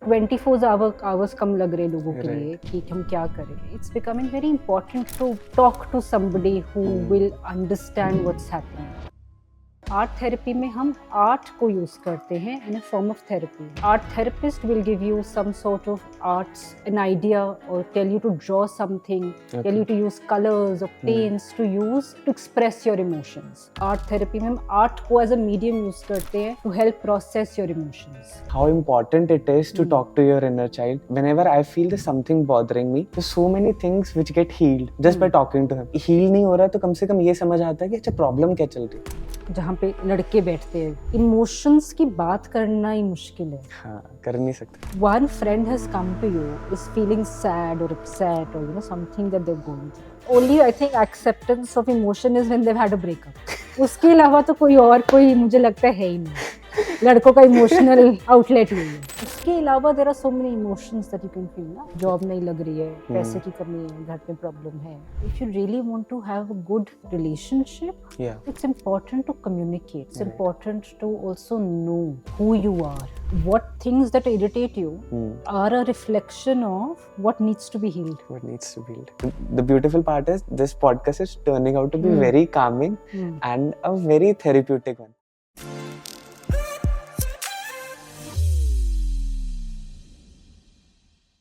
24 hours कम लग रहे लोगों के लिए कि हम क्या करें. It's becoming very important to talk to somebody who will understand what's happening. Art therapy में हम आर्ट को यूज करते हैं in a form of therapy. Art therapist will give you some sort of arts an idea और tell you to draw something, tell you to use colours और paints to use to express your emotions. Art therapy में हम art को as a medium use करते हैं to help process your emotions. How important it is to talk to your inner child. Whenever I feel there's something bothering me, there's so many things which get healed just by talking to him. Heal नहीं हो रहा तो कम से कम ये समझ आता है कि अच्छा प्रॉब्लम क्या चल रही है. जहाँ पे लड़के बैठते हैं, इमोशंस की बात करना ही मुश्किल है. हाँ, कर नहीं सकते. One friend has come to you, is feeling sad or upset or something that they're going through. Only I think acceptance of emotion is when they've had a breakup. उसके अलावा तो कोई मुझे लगता है ही नहीं. लड़कों का इमोशनल आउटलेट ही है. उसके अलावा there are so many emotions that you can feel ना. जॉब नहीं लग रही है, पैसे की कमी है, घर में प्रॉब्लम है. If you really want to have a good relationship, it's important to communicate. It's important to also know who you are. What things that irritate you are a reflection of what needs to be healed. What needs to be healed. The beautiful part is this podcast is turning out to be very calming and a very therapeutic one.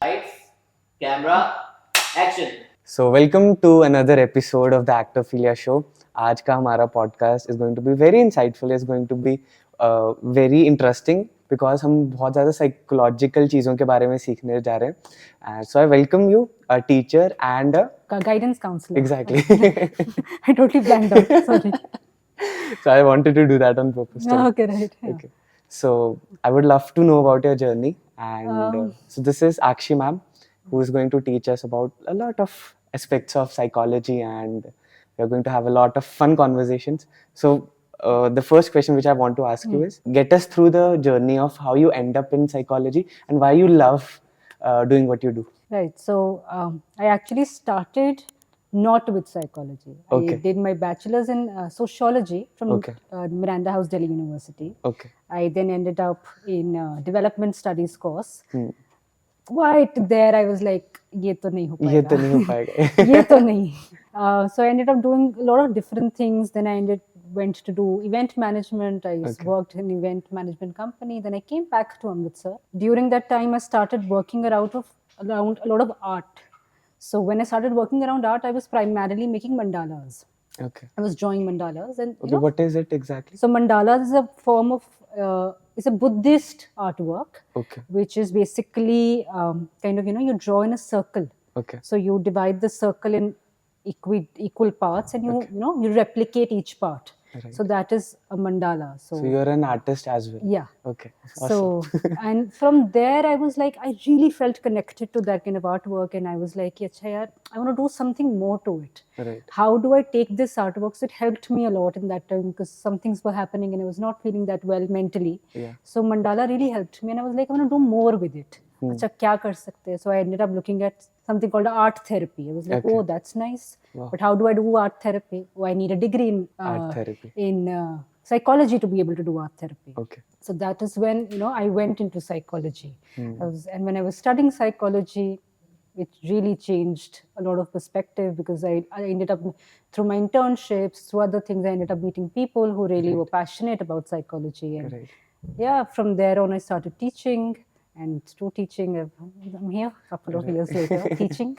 Lights, camera, action. So welcome to another episode of the Actophilia Show. आज का हमारा podcast is going to be very insightful. It's going to be very interesting because हम बहुत ज़्यादा psychological चीज़ों के बारे में सीखने जा रहे हैं. So I welcome you, a teacher and a guidance counselor. Exactly. I totally blanked out. Sorry. So I wanted to do that on purpose. Okay, right. Yeah. Okay. So I would love to know about your journey, and so this is Akshi ma'am, who is going to teach us about a lot of aspects of psychology, and we are going to have a lot of fun conversations. So the first question which I want to ask you is, get us through the journey of how you end up in psychology and why you love doing what you do. Right. So I actually started not with psychology. Okay. I did my bachelor's in sociology from Miranda House, Delhi University. Okay. I then ended up in development studies course. Right there, I was like, ये तो नहीं हो पाएगा. ये तो नहीं हो पाएगा. ये तो नहीं. So I ended up doing a lot of different things. Then I went to do event management. I worked in event management company. Then I came back to Amritsar. During that time, I started working around a lot of art. So when I started working around art, I was primarily making mandalas. Okay. I was drawing mandalas, and what is it exactly? So mandalas is a form of it's a Buddhist artwork. Okay. Which is basically kind of you draw in a circle. Okay. So you divide the circle in equal parts, and you replicate each part. Right. So that is a mandala. So you're an artist as well. Yeah. Okay. Awesome. So and from there I was like, I really felt connected to that kind of artwork, and I was like, "Acha yaar, I want to do something more to it. Right. How do I take this artwork?" So it helped me a lot in that time because some things were happening and I was not feeling that well mentally. Yeah. So mandala really helped me, and I was like, I want to do more with it. Acha kya kar sakte hain? So I ended up looking at something called art therapy. I was like, oh, that's nice. Wow. But how do I do art therapy? Oh, I need a degree in art therapy. In psychology to be able to do art therapy. Okay. So that is when I went into psychology. And when I was studying psychology, it really changed a lot of perspective because I ended up, through my internships, through other things, I ended up meeting people who really were passionate about psychology. And yeah, from there on, I started teaching. And through teaching, I'm here a couple of years later, teaching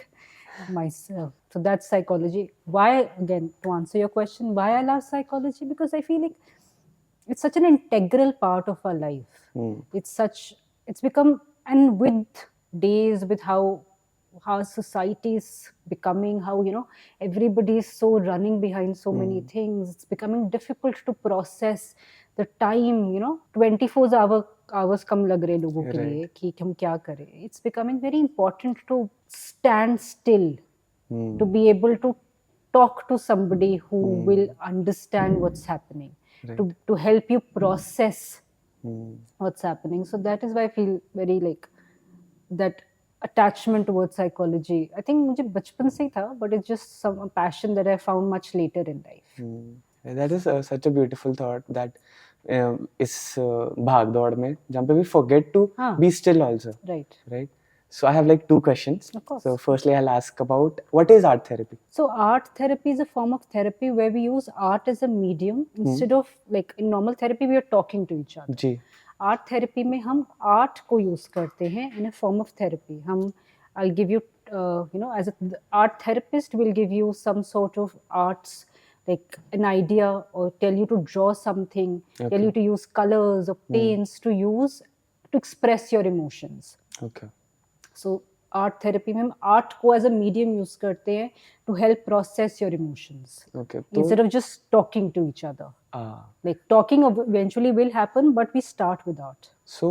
myself. So that's psychology. Why, again, to answer your question, why I love psychology? Because I feel like it's such an integral part of our life. It's become, and with days, with how society is becoming, how, everybody is so running behind so many things, it's becoming difficult to process the time, 24 hours कम लग रहे लोगों के लिए कि हम क्या करें. It's becoming very important to stand still, to be able to talk to somebody who will understand what's happening, to help you process what's happening. So that is why I feel very like that attachment towards psychology. I think मुझे बचपन से ही था, but it's just some passion that I found much later in life. That is such a beautiful thought, that इस भाग दौड़ में जहाँ पे we forget to हाँ. be still also, Right. right? So I have like 2 questions. Of course. So firstly, I'll ask about what is art therapy? So art therapy is a form of therapy where we use art as a medium instead of like in normal therapy we are talking to each other. Ji. Art therapy में हम art को use करते हैं in a form of therapy. I'll give you as an art therapist will give you some sort of arts like an idea or tell you to draw something, tell you to use colors or paints to use to express your emotions. Okay. So art therapy में हम art को as a medium use करते हैं to help process your emotions Okay. instead of just talking to each other. Like talking eventually will happen, but we start with art. So,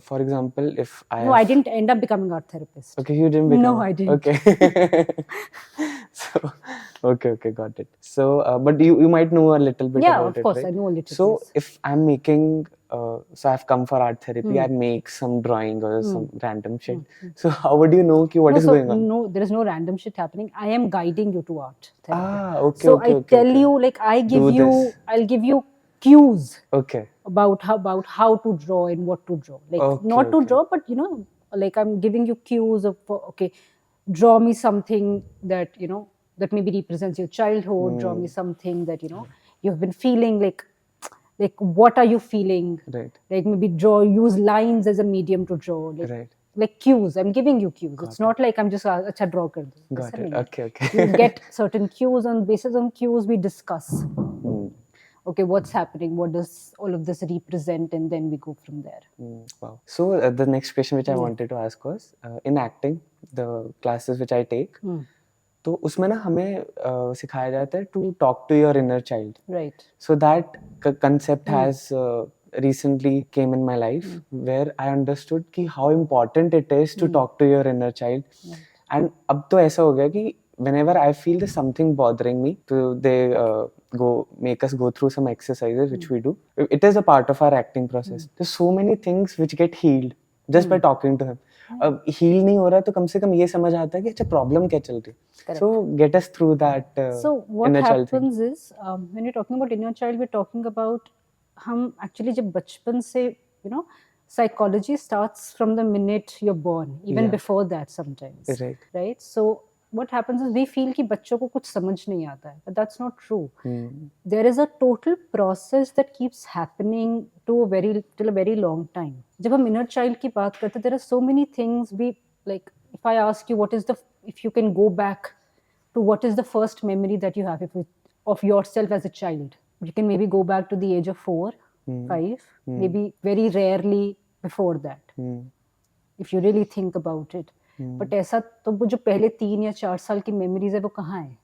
for example, if I No, I didn't end up becoming art therapist. Okay, you didn't become. No, I didn't. Okay. So, okay, got it. So, but you might know a little bit Yeah, about of it, course, right? I know a little. So, yes. if I'm making, so I've come for art therapy, I make some drawing or some random shit. So, how would you know what No, is going on? no, there is no random shit happening. I am guiding you to art therapy. Okay, So okay, I okay, tell okay. you, like Do this. I'll give you cues Okay. about how to draw and what to draw. Like Okay, not to okay. draw, but like I'm giving you cues of okay, draw me something that that maybe represents your childhood. Draw me something that you've been feeling like what are you feeling? Right. Like maybe use lines as a medium to draw. Right. Like cues. I'm giving you cues. It's not like I'm just acha draw kar do. Got ऐसा it. नहीं है. Okay, okay. You get certain cues on basis on cues we discuss. Okay, what's happening? What does all of this represent? And then we go from there. Wow. So the next question which I wanted to ask was in acting, the classes which I take, तो उसमें ना हमें सिखाया जाता है to talk to your inner child. Right. So that concept has recently came in my life where I understood कि how important it is to talk to your inner child. And अब तो ऐसा हो गया कि whenever I feel there's something bothering me, so they make us go through some exercises which we do. It is a part of our acting process. There's so many things which get healed just by talking to him. अब heal नहीं हो रहा तो कम से कम ये समझ आता है कि अच्छा problem क्या चल रही है. So get us through that So what inner child thing. happens is when you're talking about inner child, we're talking about हम actually जब बचपन से psychology starts from the minute you're born, even before that sometimes. Right. So what happens is we feel कि बच्चों को कुछ समझ नहीं आता है, but that's not true. There is a total process that keeps happening till a very long time. जब हम inner child की बात करते हैं, there are so many things we like. If I ask you if you can go back to what is the first memory that you have of yourself as a child, you can maybe go back to the age of 4, 5, maybe very rarely before that. If you really think about it. But ऐसा तो वो जो पहले 3 या 4 साल की memories है वो कहाँ है?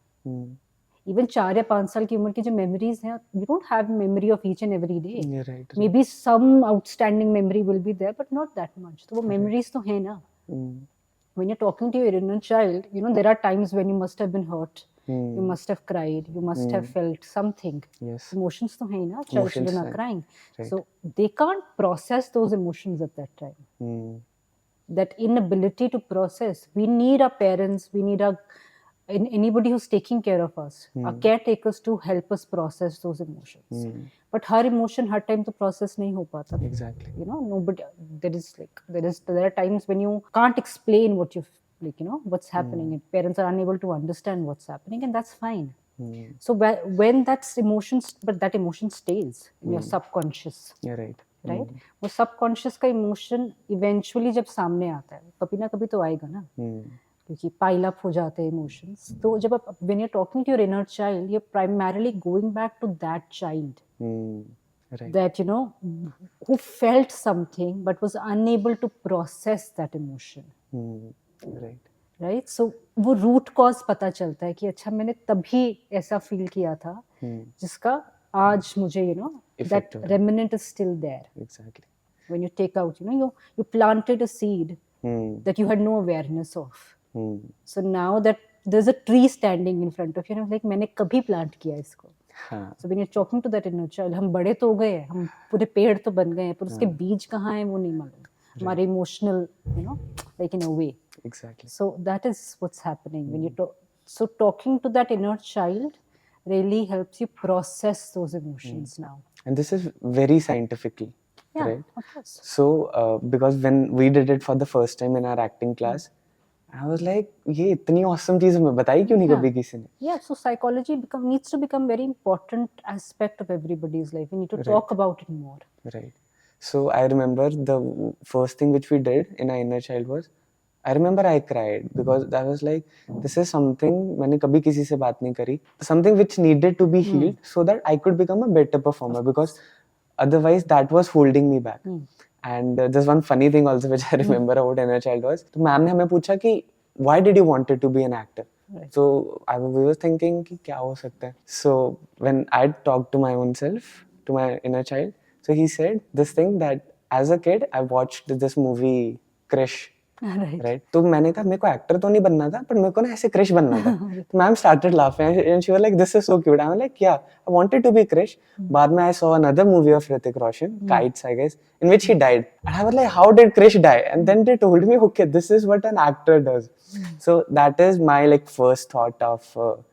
इवन 4 या 5 साल की उम्र की जो मेमोरीज हैं, you don't have memory of each and every day. May be some outstanding memory will be there but not that much. तो वो मेमोरीज तो है ना. When you're talking to your inner child, there are times when you must have been hurt, you must have cried, you must have felt something. Yes. Emotions to hai na, children are crying. Right. So they can't process those emotions at that time. That inability to process, we need our parents, we need anybody who's taking care of us, our caretakers to help us process those emotions. But her emotion her time to process nahi ho pata. Exactly. Nobody, there are times when you can't explain what you what's happening, and parents are unable to understand what's happening, and that's fine. So when that emotion stays in your subconscious. Yeah, right. Right. वो subconscious का emotion eventually जब सामने आता है, कभी ना कभी तो आएगा ना, क्योंकि पाइल अप हो जाते हैं इमोशंस. तो जब आप when you are talking to your inner child, you are primarily going back to that child that who felt something but was unable to process that emotion. Right. So वो root cause पता चलता है कि अच्छा मैंने तभी ऐसा feel किया था जिसका आज मुझे that remnant is still there. Exactly. When you take out, you planted a seed that you had no awareness of. So now that there's a tree standing in front of you, and like मैंने कभी plant किया इसको. So when you're talking to that inner child, हम बड़े तो हो गए हैं, हम पूरे पेड़ तो बन गए हैं, पर उसके बीज कहाँ हैं वो नहीं मालूम. हमारे emotional, like in a way. Exactly. So that is what's happening when you talk. So talking to that inner child really helps you process those emotions now. And this is very scientifically, Yeah, right? of course. So because when we did it for the first time in our acting class, I was like, ये इतनी awesome चीज़ हमें बताई क्यों नहीं Yeah. कभी किसी ने? Yeah, so psychology needs to become very important aspect of everybody's life. We need to talk about it more. Right. So I remember the first thing which we did in our inner child was, I remember I cried because I was like, this is something मैंने कभी किसी से बात नहीं करी, something which needed to be healed so that I could become a better performer because otherwise that was holding me back. And there's one funny thing also which I remember about inner child was, तो ma'am ने हमें पूछा कि why did you wanted to be an actor? Right. So we were thinking कि क्या हो सकता है. So when I talked to my own self, to my inner child, so he said this thing that as a kid I watched this movie Krish. Right. Right. तो मैंने कहा मेरे को एक्टर तो नहीं बनना था पर मेरे को ना ऐसे क्रिश बनना था. तो ma'am started laughing and she was like, this is so cute. I'm like, yeah, I wanted to be Krish. बाद में I saw another movie of Hrithik Roshan, Kites, I guess, in which he died. And I was like, how did Krish die? And then they told me, okay, this is what an actor does. So that is my like first thought of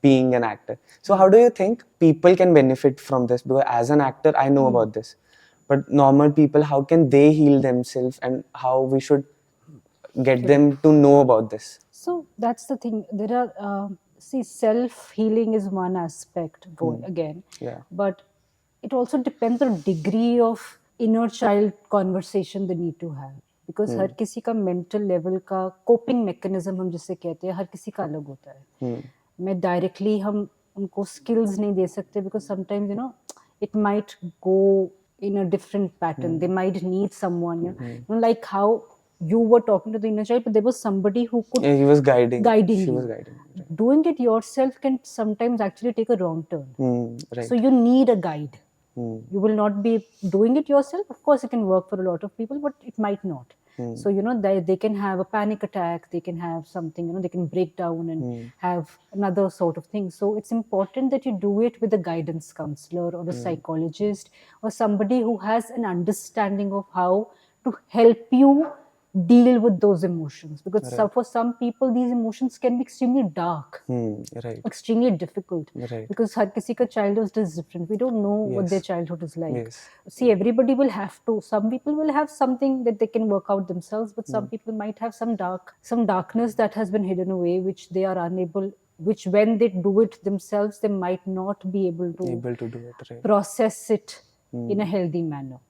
being an actor. So how do you think people can benefit from this? Because as an actor, I know about this. But normal people, how can they heal themselves and how we should get them to know about this? So that's the thing. There are see, self-healing is one aspect again. Yeah. But it also depends on degree of inner child conversation they need to have. Because हर किसी का mental level का coping mechanism हम जिसे कहते हैं हर किसी का अलग होता है. मैं directly हम उनको skills नहीं दे सकते because sometimes it might go in a different pattern. They might need someone, like how you were talking to the inner child, but there was somebody who could Yeah, he was guiding. Guiding She you. was guiding. Right. Doing it yourself can sometimes actually take a wrong turn. Right. So you need a guide. You will not be doing it yourself. Of course, it can work for a lot of people, but it might not. So they can have a panic attack. They can have something. They can break down and have another sort of thing. So it's important that you do it with a guidance counselor or a psychologist or somebody who has an understanding of how to help you deal with those emotions, because for some people these emotions can be extremely dark, Right. extremely difficult, Right. because har kisi ka childhood is different. We don't know what their childhood is like. Yes. See, everybody will have to, some people will have something that they can work out themselves, but some people might have some darkness that has been hidden away, which they are unable, which when they do it themselves they might not be able to do it. Right. process it in a healthy manner.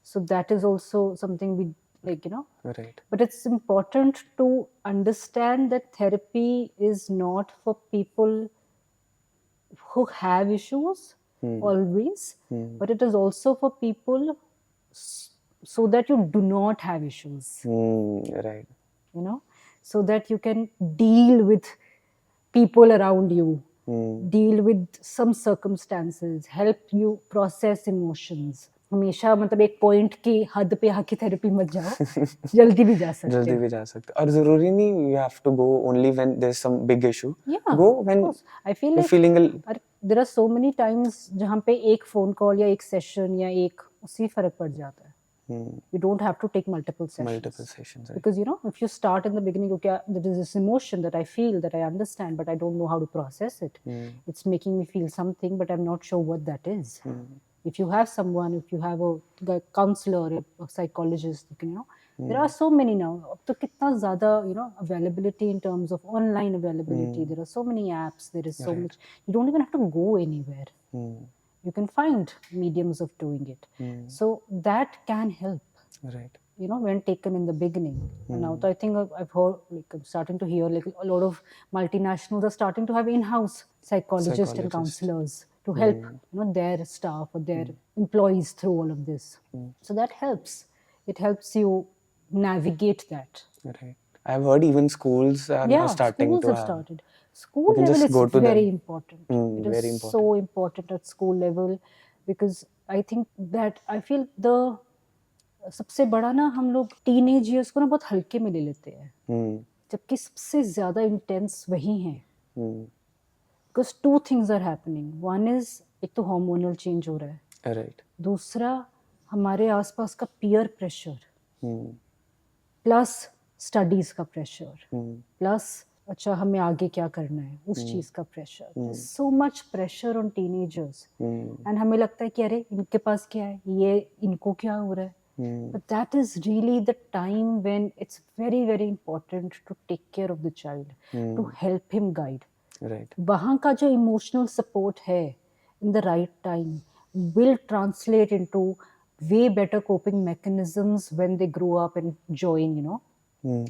So that is also something we Right. but it's important to understand that therapy is not for people who have issues always, but it is also for people so that you do not have issues. Right. So that you can deal with people around you, deal with some circumstances, help you process emotions. हमेशा मतलब एक point की हद पे आके therapy मत जाओ, जल्दी भी जा सकते जल्दी भी जा सकते और जरूरी नहीं you have to go only when there's some big issue. Go when I feel you're like feeling there are so many times जहाँ पे एक फोन कॉल या एक सेशन या एक उसी फर्क पड़ जाता है. You don't have to take multiple sessions. Right? Because if you start in the beginning, okay, there is this emotion that I feel, that I understand, but I don't know how to process it. It's making me feel something, but I'm not sure what that is. If you have someone, if you have a counselor, a psychologist, there are so many now. तो कितना ज़्यादा availability in terms of online availability. There are so many apps. There is so much. You don't even have to go anywhere. You can find mediums of doing it. So that can help. Right. When taken in the beginning. And now I think I've heard, like, I'm starting to hear like a lot of multinationals are starting to have in-house psychologists and counselors to help their staff or their employees through all of this. So that helps. It helps you navigate that. Right. I've heard even schools are now starting schools to have started. School level is very important. It is very important. So important at school level, because I think that I feel the सबसे बड़ा ना हम लोग teenage years को ना बहुत हल्के में ले लेते हैं, जबकि सबसे ज्यादा इंटेंस वही हैं. Because 2 things are happening. One is एक तो हार्मोनल चेंज हो रहा है. Right. दूसरा हमारे आसपास का पीयर प्रेशर, प्लस स्टडीज का प्रेशर, प्लस अच्छा हमें आगे क्या करना है, उस चीज का pressure, so much pressure on teenagers, and हमें लगता है कि अरे इनके पास क्या है, ये इनको क्या हो रहा है, but that is really the time when it's very very important to take care of the child, to help him guide. Right. वहाँ का जो emotional support है in the right time will translate into way better coping mechanisms when they grow up and join, you know,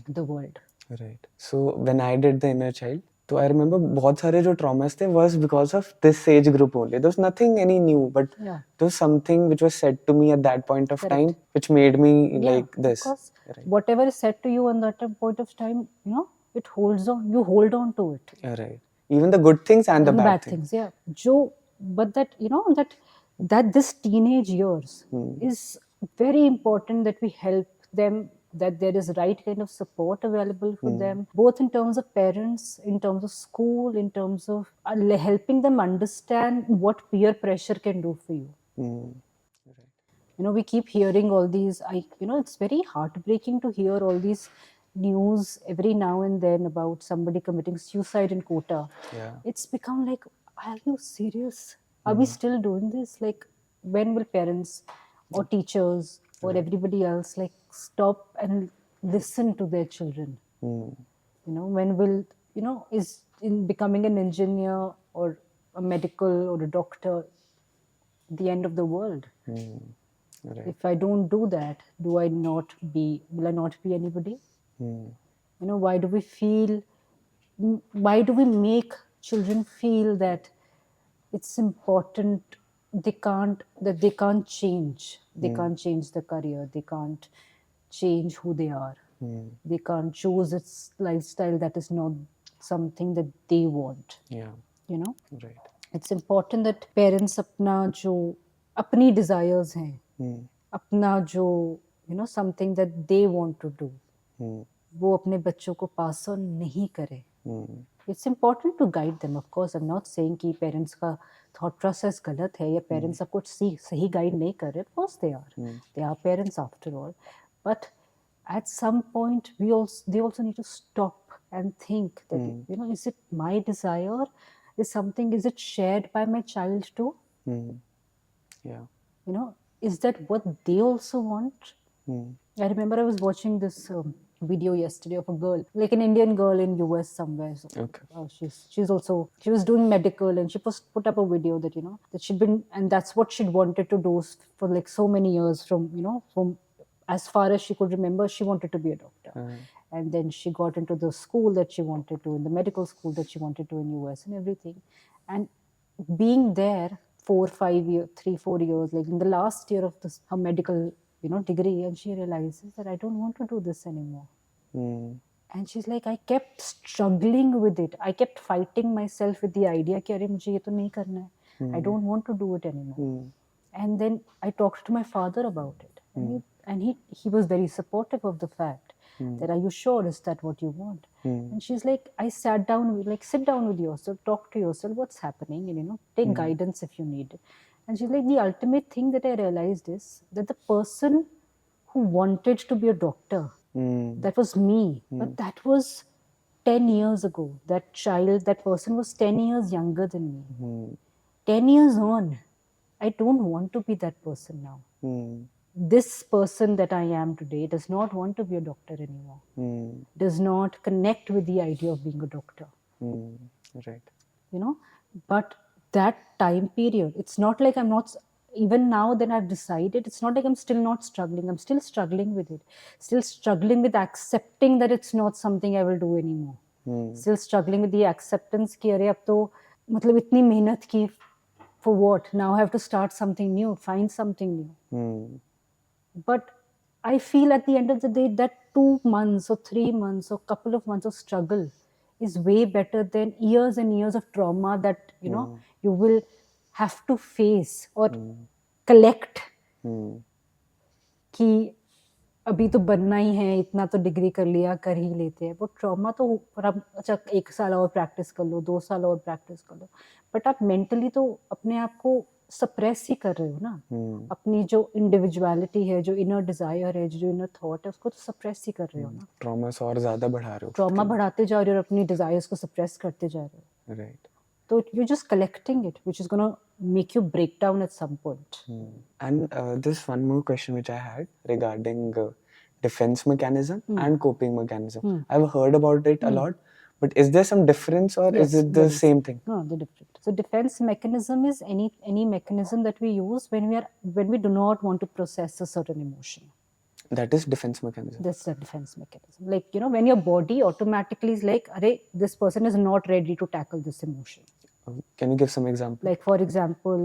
the world. Right. So when I did the inner child, so I remember बहुत सारे जो traumas थे was because of this age group only. There was nothing any new, but Yeah. there was something which was said to me at that point of Correct. time, which made me like Yeah, this. because Right. whatever is said to you on that point of time, you know, it holds on, you hold on to it. Right. Even the good things and the And bad things. things, yeah. But that, you know, that this teenage years is very important that we help them, that there is right kind of support available for them, both in terms of parents, in terms of school, in terms of helping them understand what peer pressure can do for you. You know, we keep hearing all these, you know, it's very heartbreaking to hear all these news every now and then about somebody committing suicide in Kota. Yeah. It's become like, are you serious? Are we still doing this? Like, when will parents or teachers or everybody else like stop and listen to their children? You know, when will, you know, is in becoming an engineer or a medical or a doctor the end of the world? Right. If I don't do that, will I not be anybody? You know, why do we make children feel that it's important, that they can't change, they can't change the career, they can't change who they are, they can't choose its lifestyle that is not something that they want, Yeah. you know? Right. It's important that parents अपनी desires हैं, अपना जो, you know, something that they want to do, वो अपने बच्चों को pass on नहीं करे. It's important to guide them, of course. I'm not saying कि parents का thought process गलत है या parents सबको सही guide नहीं कर रहे. Of course they are parents after all. But at some point they also need to stop and think that, you know, is it my desire? Is it shared by my child too? Yeah. You know, is that what they also want? I remember I was watching this video yesterday of a girl, like an Indian girl in US somewhere. So, Okay. she was doing medical, and she put up a video that, you know, that she'd been, and that's what she'd wanted to do for like so many years, from, you know, from as far as she could remember, she wanted to be a doctor. And then she got into the school that she wanted to, in the medical school that she wanted to in US and everything. And being there 4-5 years, 3-4 years, like in the last year of her medical, you know, degree, and she realizes that I don't want to do this anymore. And she's like, I kept struggling with it. I kept fighting myself with the idea कि अरे मुझे ये तो नहीं करना है. I don't want to do it anymore. And then I talked to my father about it, and he was very supportive of the fact that, are you sure, is that what you want? And she's like, I sat down, like, sit down with yourself, talk to yourself, what's happening, and, you know, take guidance if you need it. And she's like, the ultimate thing that I realized is that the person who wanted to be a doctor, that was me, but that was 10 years ago. That person was 10 years younger than me. 10 years on, I don't want to be that person now. This person that I am today does not want to be a doctor anymore. Does not connect with the idea of being a doctor. Right. You know, but that time period, it's not like I'm not, even now that I've decided, it's not like I'm still not struggling. I'm still struggling with it. Still struggling with accepting that it's not something I will do anymore. Still struggling with the acceptance कि अरे अब तो मतलब इतनी मेहनत की, for what? Now I have to start something new, find something new. But I feel at the end of the day that 2 months or 3 months or couple of months of struggle is way better than years and years of trauma that, you know, you will have to face or collect कि अभी तो बनना ही है, इतना तो degree कर लिया, कर ही लेते हैं. वो ट्रॉमा तो पर आप अच्छा 1 साल और प्रैक्टिस कर लो, 2 साल और प्रैक्टिस कर लो, बट आप मेंटली तो अपने आप को सप्रेस ही कर रहे हो ना, अपनी जो इंडिविजुअलिटी है, जो इनर डिजायर है, जो इनर थॉट है, उसको तो सप्रेस ही कर रहे हो ना, ट्रॉमा से और ज्यादा बढ़ा रहे हो ट्रॉमा बढ़ाते जा रहे हो और अपनी डिजायर्स को सप्रेस करते जा रहे हो, राइट तो you're just collecting it, which is going to make you break down at some point. and this one more question which I had regarding defense mechanism and coping mechanism. I've heard about it a lot, but is there some difference or Yes, is it the there is. same thing? No, they're different. So defense mechanism is any mechanism that we use when we do not want to process a certain emotion. That is defense mechanism. That's the defense mechanism. Like, you know, when your body automatically is like, "Arey, this person is not ready to tackle this emotion." Can you give some example? Like for example,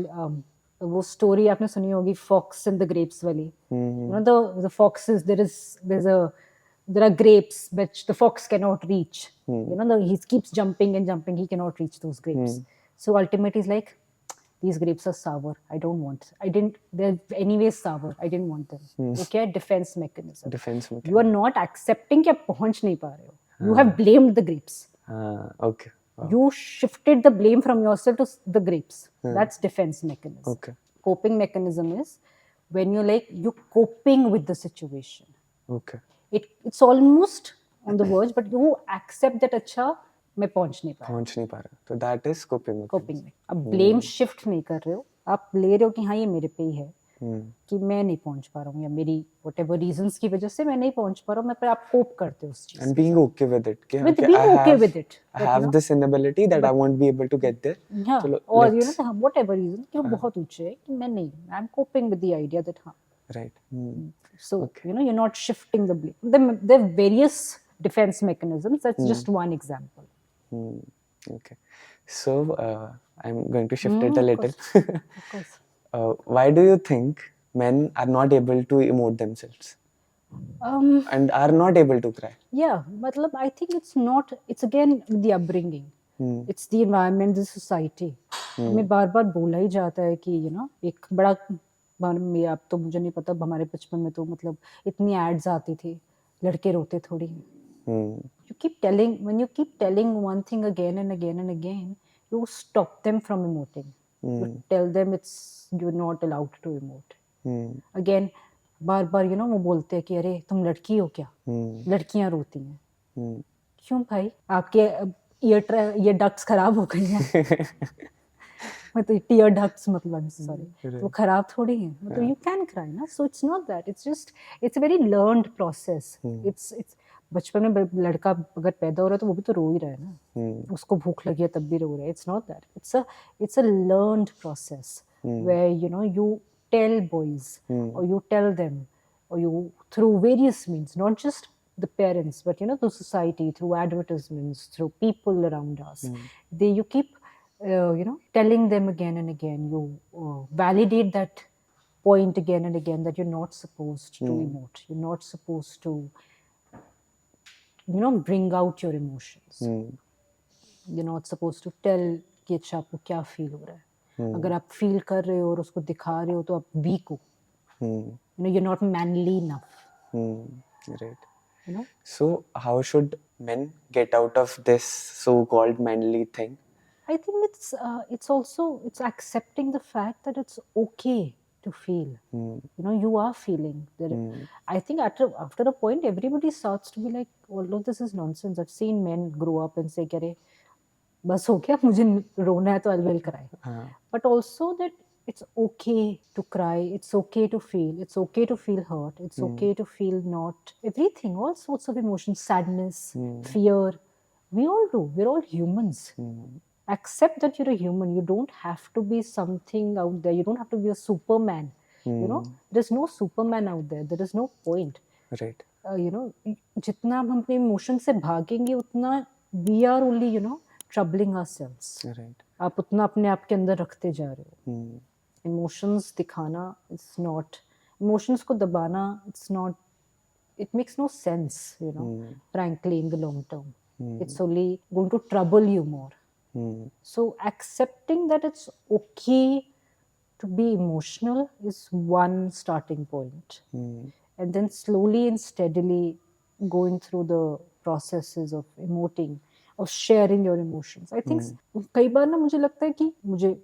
वो story आपने सुनी होगी, Fox and the Grapes वाली. You know, the foxes, there are grapes which the fox cannot reach. You know, he keeps jumping and jumping, he cannot reach those grapes. So ultimately he's like, these grapes are sour, they're anyways sour, I didn't want them. Okay, defense mechanism. Defense mechanism. You are not accepting कि आप पहुंच नहीं पा रहे हो. You have blamed the grapes. Okay. Wow. You shifted the blame from yourself to the grapes. That's defense mechanism. Okay. Coping mechanism is when you're coping with the situation. Okay. It's almost on the verge, but you accept that अच्छा मैं पहुंच नहीं पा रहा. So that is coping mechanism. Coping में अब blame shift नहीं कर रहे हो, आप ले रहे हो कि हाँ ये मेरे पे ही है, कि मैं नहीं पहुंच पा रहा हूँ या मेरी whatever reasons की वजह से मैं नहीं पहुंच पा रहा हूँ, मैं पर आप cope करते हो उस चीज And being okay with it. with it. I have this inability that I won't be able to get there. हाँ, चलो, और you know whatever reason कि वो बहुत ऊंचे है कि मैं नहीं, I'm coping with the idea that हाँ. Right. So you know, you're not shifting the blame. There are various defense mechanisms. That's just one example. Okay. So I'm going to shift it a little. Of course. Why do you think men are not able to emote themselves and are not able to cry? Yeah, matlab, I think it's again the upbringing. It's the environment, the society. हमें बार-बार बोला ही जाता है कि you know, एक बड़ा आप तो मुझे नहीं पता, हमारे बचपन में तो मतलब इतनी एड्स आती थी, लड़के रोते थोड़ी हैं. When you keep telling one thing again and again and again, you stop them from emoting. You tell them you're not allowed to emote. Again, बार-बार you know वो बोलते हैं कि अरे तुम लड़की हो क्या, लड़कियां रोती हैं. क्यों भाई, आपके ईयर डक्ट्स खराब हो गई हैं. मतलब टीयर डक्ट्स मतलब सॉरी, तो खराब थोड़ी है, मतलब you can cry ना. So it's not that, it's a very learned process. It's बचपन में लड़का अगर पैदा हो रहा है तो वो भी तो रो ही रहा है ना, उसको भूख लगी है तब भी रो रहा है. It's not that, it's a learned process where you know you tell boys or you tell them or you through various means, not just the parents but you know the society, through advertisements, through people around us, you keep you know telling them again and again, you validate that point again and again that you're not supposed to emote, you're not supposed to you know bring out your emotions. You're not supposed to tell कि अच्छा आपको क्या feel हो रहा है. अगर आप feel कर रहे हो और उसको दिखा रहे हो तो आप वीक हो. You know, you're not manly enough. Right. You know, so how should men get out of this so-called manly thing? I think it's accepting the fact that it's okay to feel. You know, you are feeling. I think after a point, everybody starts to be like, all of this is nonsense. I've seen men grow up and say, "Kare, बस हो गया, मुझे रोना है तो I will cry." But also that it's okay to cry, it's okay to feel, it's okay to feel hurt, it's okay to feel not everything, all sorts of emotions, sadness, fear. We all do. We're all humans. Accept that you're a human. You don't have to be something out there. You don't have to be a Superman. You know, there's no Superman out there. There is no point. Right. You know, जितना हम अपने emotion से भागेंगे उतना we are only you know troubling ourselves. Right. आप उतना अपने आप के अंदर रखते जा रहे हो. Emotions दिखाना, it's not. Emotions को दबाना, it's not. It makes no sense. You know, frankly, in the long term, it's only going to trouble you more. So accepting that it's okay to be emotional is one starting point. And then slowly and steadily going through the processes of emoting, of sharing your emotions. I think कई बार ना मुझे लगता है कि मुझे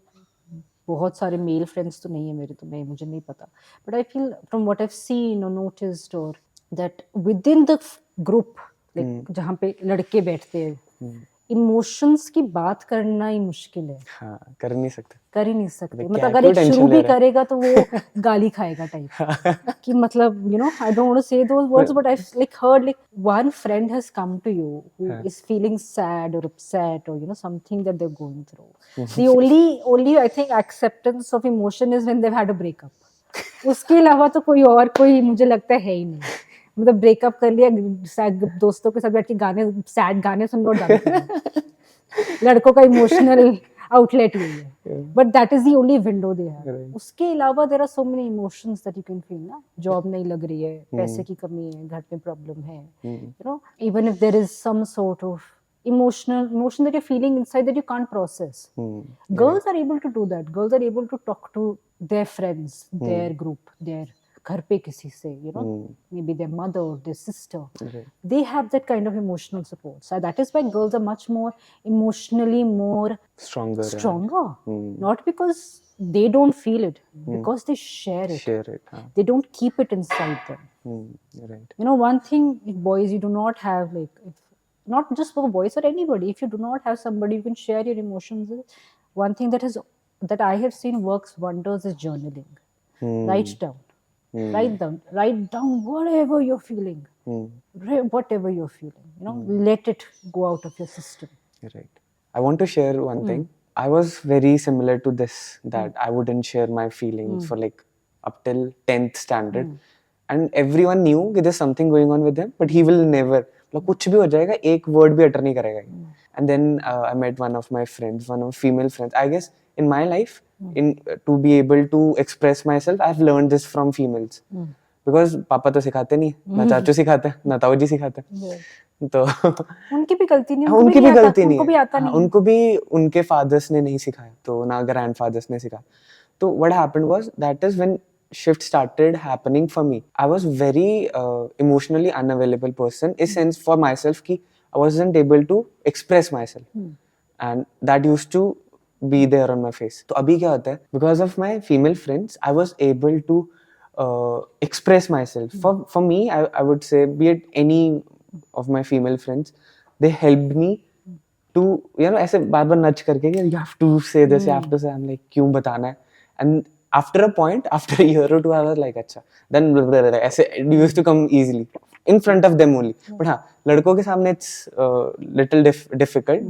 बहुत सारे male friends तो नहीं है मेरे, तो मुझे नहीं पता, but I feel from what I have seen और नोटिस्ड और that with in the group, like जहाँ पे लड़के बैठते हैं, इमोशंस की बात करना ही मुश्किल है। हाँ, कर नहीं सकते। कर ही नहीं सकते, अबे मतलब क्या, अगर क्यों एक टेंशन शुरू ले भी रहा है? करेगा तो वो गाली खाएगा टाइप कि मतलब you know I don't want to say those words but I like heard like one friend has come to you who is feeling sad और अपसेट और you know something that they are going through, the only I think acceptance of emotion is when they have had a breakup. उसके अलावा तो कोई मुझे लगता है ही नहीं, मतलब ब्रेकअप कर लिया, दोस्तों के साथ बैठ के गाने, सैड गाने सुन लो, डांस करो। लड़कों का इमोशनल आउटलेट यही है, but that is the only window they have. उसके अलावा there are so many emotions that you can feel ना, जॉब नहीं लग रही है, पैसे की कमी है, घर पे प्रॉब्लम है, you know, even if there is some sort of emotion that you're feeling inside that you can't process. Girls are able to do that. Girls are able to talk to their friends, their group, their घर पे किसी से, you know, maybe their mother or their sister. They have that kind of emotional support. So that is why girls are much more emotionally more stronger. Not because they don't feel it, because they share it. They don't keep it inside them. You know, one thing, boys, you do not have, like, not just for boys or anybody, if you do not have somebody you can share your emotions with, one thing that I have seen works wonders is journaling. Write down whatever you're feeling, whatever you're feeling, you know, let it go out of your system. Right. I want to share one thing. I was very similar to this, that I wouldn't share my feelings for like up till 10th standard. And everyone knew that there's something going on with him, but he will never, मतलब कुछ भी हो जाएगा, एक word भी utter नहीं करेगा. And then I met one of my friends, one of female friends. I guess in my life, to be able to express myself, I've learned this from females. Because पापा तो सिखाते नहीं, ना चाचू सिखाते, ना ताऊ जी सिखाते. तो उनकी भी गलती नहीं, उनकी भी गलती नहीं, उनको भी आता नहीं, उनको भी उनके फादर्स ने नहीं सिखाया, तो ना ग्रैंडफादर्स ने सिखाया. तो what happened was, that is when shift started happening for me. I was very emotionally unavailable person, in sense for myself कि I wasn't able to express myself, and that used to be there on my face. तो अभी क्या होता है, because of my female friends, I was able to express myself. For me, I would say, be it any of my female friends, they helped me to, you know, ऐसे बार बार nudge करके कि you have to say this, you have to say. I'm like, क्यों बताना है? And after a point, after a year or two, I was like, अच्छा, then ऐसे it used to come easily in front of them only. But हाँ, लड़कों के सामने it's little difficult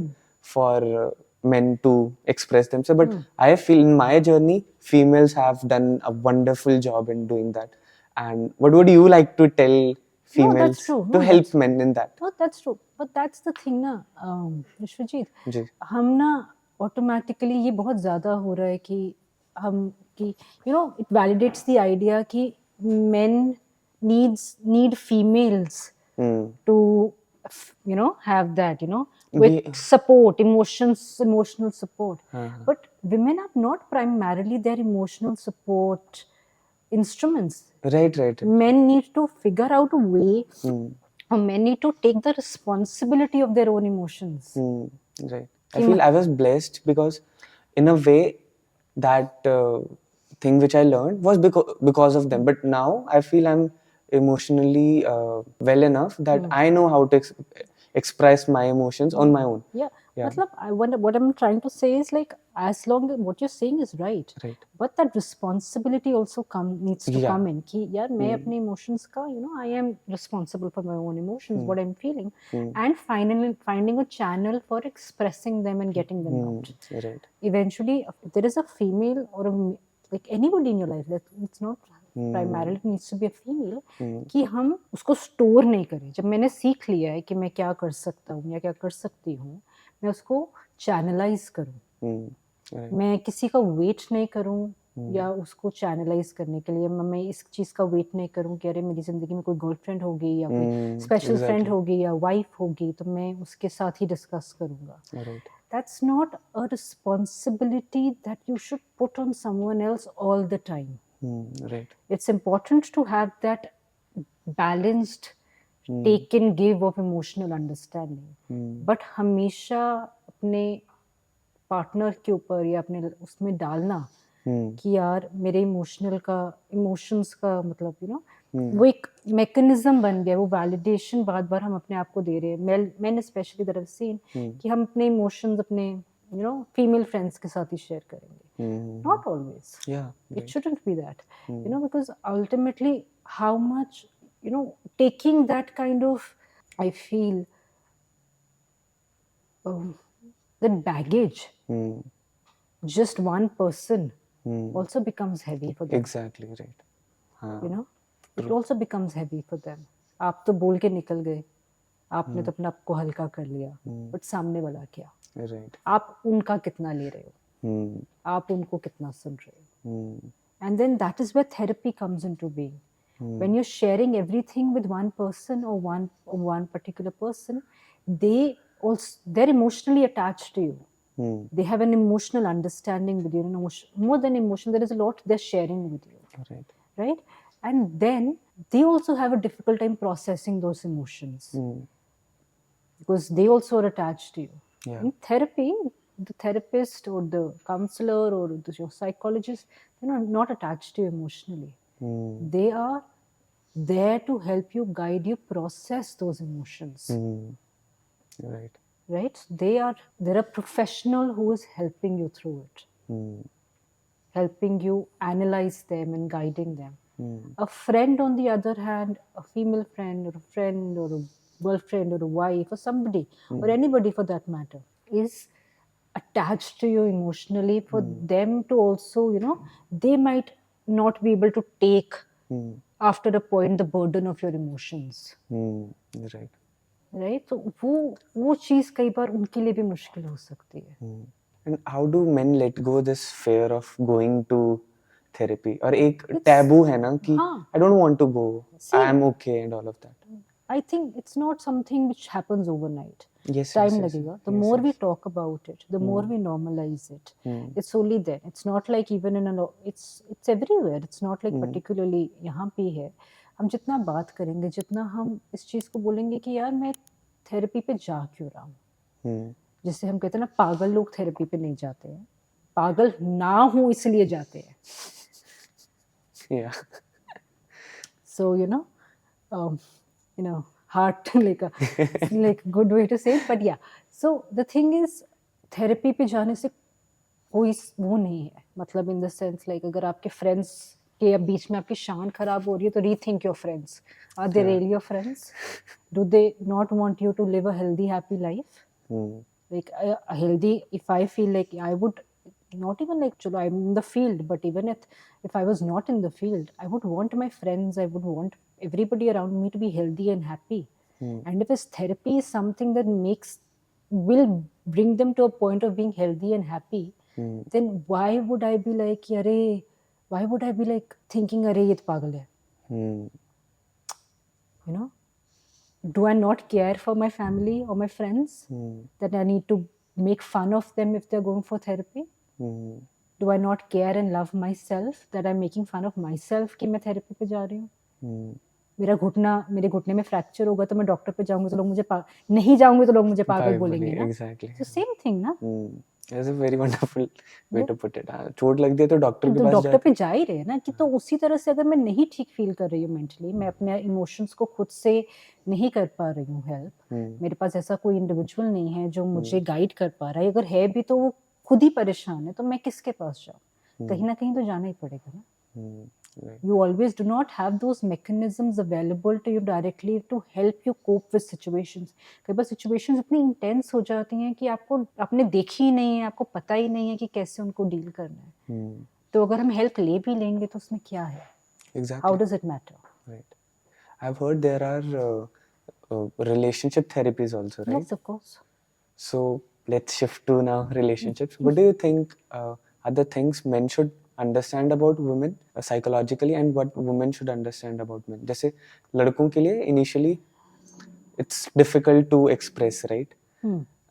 for men to express themselves. But I feel in my journey, females have done a wonderful job in doing that. And what would you like to tell females to help men in that? No, that's true. But that's the thing ना, विश्वजीत, जी. हम ना automatically ये बहुत ज़्यादा हो रहा है कि हम कि you know, it validates the idea कि men need females to, you know, have that, you know, with support, emotional support. But women are not primarily their emotional support instruments. Right. Men need to figure out a way, or men need to take the responsibility of their own emotions. Right. I feel I was blessed because, in a way, that thing which I learned was because of them. But now I feel I'm emotionally well enough that I know how to express my emotions on my own. Yeah. मतलब what I'm trying to say is, like, as long as what you're saying is right, but that responsibility also needs to come in कि यार मैं अपने emotions का, you know, I am responsible for my own emotions, what I'm feeling, and finally finding a channel for expressing them and getting them out. Right. Eventually, if there is a female or like anybody in your life, that it's not primarily needs to be a female, कि हम उसको store नहीं करें. जब मैंने सीख लिया है कि मैं क्या कर सकता हूँ या क्या कर सकती हूँ, मैं उसको चैनलाइज करूँ. मैं किसी का वेट नहीं करूँ या उसको चैनलाइज करने के लिए मैं इस चीज़ का वेट नहीं करूँ कि अरे मेरी ज़िंदगी में कोई गर्लफ्रेंड होगी या कोई स्पेशल फ्रेंड होगी या वाइफ होगी तो मैं उसके साथ ही डिस्कस करूँगा. That's not a responsibility that you should put on someone else all the time. Right. It's important to have that balanced take and give of emotional understanding. But हमेशा अपने पार्टनर के ऊपर या अपने उसमें डालना कि यार मेरे इमोशंस का मतलब वो एक मैकेनिज्म बन गया, वो वैलिडेशन बार बार हम अपने आप को दे रहे हैं, मैंने स्पेशली दैट हैव सीन कि हम अपने इमोशंस अपने फीमेल फ्रेंड्स के साथ ही शेयर करेंगे. Not always. Yeah, It right. shouldn't be that. Because ultimately, how much, taking that kind of, I feel, that baggage, just one person also becomes heavy for them. Exactly, right. It also becomes heavy for them. आप तो बोल के निकल गए, आपने तो अपने आप को हल्का कर लिया, बट सामने वाला क्या? Right. आप उनका कितना ले रहे हो, आप उनको कितना सुन रहे हो? And then that is where therapy comes into being. When you're sharing everything with one person or one particular person, they're emotionally attached to you. They have an emotional understanding with you. More than emotion, there is a lot they're sharing with you. Right? And then they also have a difficult time processing those emotions because they also are attached to you. Yeah. In therapy, the therapist or the counselor or your psychologist, they're not attached to you emotionally. They are there to help you, guide you, process those emotions. Right. Right? They're a professional who is helping you through it, helping you analyze them and guiding them. A friend, on the other hand, a female friend or a girlfriend or a wife or somebody or anybody for that matter, is attached to you emotionally. For them to also, they might not be able to take after a point the burden of your emotions. Right. Right? So वो चीज कई बार उनके लिए भी मुश्किल हो सकती है. And how do men let go this fear of going to therapy? और एक taboo है ना कि I don't want to go, I am okay and all of that. I think it's not something which happens overnight. Yes, Time yes, लगेगा. The yes, more yes. we talk about it, the more we normalize it. It's only then. It's not like even it's everywhere. It's not like particularly यहाँ पे है. हम जितना बात करेंगे, जितना हम इस चीज को बोलेंगे कि यार मैं थेरेपी पे जा क्यों रहा हूँ, जिससे हम कहते हैं ना, पागल लोग थेरेपी पे नहीं जाते हैं, पागल ना हो इसलिए जाते हैं. Yeah. So heart like a good way to say it, but yeah. So the thing is, therapy पे जाने से कोई वो नहीं है, मतलब in the sense like अगर आपके friends के बीच में आपकी शान खराब हो रही है तो rethink your friends. Are they really your friends? Do they not want you to live a healthy, happy life? Like a healthy, if I feel like I would not even like, chalo, I'm in the field, but even if I was not in the field, I would want my friends, I would want everybody around me to be healthy and happy. And if his therapy is something that will bring them to a point of being healthy and happy, then why would I be like, thinking, "Arey, ye to pagal hai." Do I not care for my family or my friends that I need to make fun of them if they're going for therapy? Do I not care and love myself that I'm making fun of myself कि मैं therapy पे जा रही हूँ? मेरे घुटने में fracture होगा तो मैं डॉक्टर पे जाऊंगी तो लोग मुझे नहीं जाऊंगी तो लोग मुझे पागल बोलेंगे ना. Exactly. So same thing ना. That's a very wonderful way to put it. चोट लग गई तो डॉक्टर के पास डॉक्टर पे जा ही रहे हैं ना. कि तो उसी तरह से अगर मैं नहीं ठीक फील कर रही हूँ मेंटली, मैं अपने इमोशंस को खुद से नहीं कर पा रही हूँ हेल्प, मेरे पास ऐसा कोई इंडिविजुअल नहीं है जो मुझे गाइड कर पा रहा है, अगर है भी तो वो खुद ही परेशान है, तो मैं किसके पास जाऊँ? कहीं ना कहीं तो जाना ही पड़ेगा ना. You always do not have those mechanisms available to you directly to help you cope with situations. कई बार situations इतनी intense हो जाती हैं कि आपने देखी ही नहीं है, आपको पता ही नहीं है कि कैसे उनको डील करना है. तो अगर हम हेल्प ले भी लेंगे तो उसमें क्या है? Exactly. How does it matter? Right. I've heard there are relationship therapies also, right? Yes, of course. So let's shift to now relationships. What do you think are the things men should understand about women psychologically and what women should understand about men? जैसे लड़कों के लिए initially it's difficult to express, right?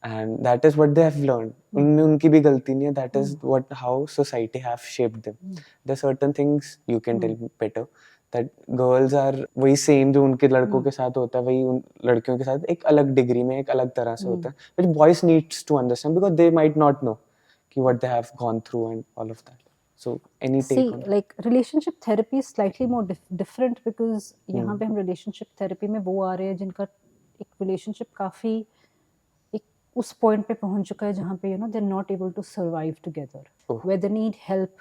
And that is what they have learned. उनमें उनकी भी गलती नहीं है. That is how society have shaped them. There are certain things you can tell better that girls are वही same जो उनके लड़कों के साथ होता है वही उन लड़कियों के साथ एक अलग डिग्री में एक अलग तरह से होता है, which boys needs to understand because they might not know कि what they have gone through and all of that. So any See, take on that? like relationship therapy is slightly more different because यहाँ पे हम relationship therapy में वो आ रहे हैं जिनका एक relationship काफी एक उस point पे पहुंच चुका है जहाँ पे they're not able to survive together, Oh. where they need help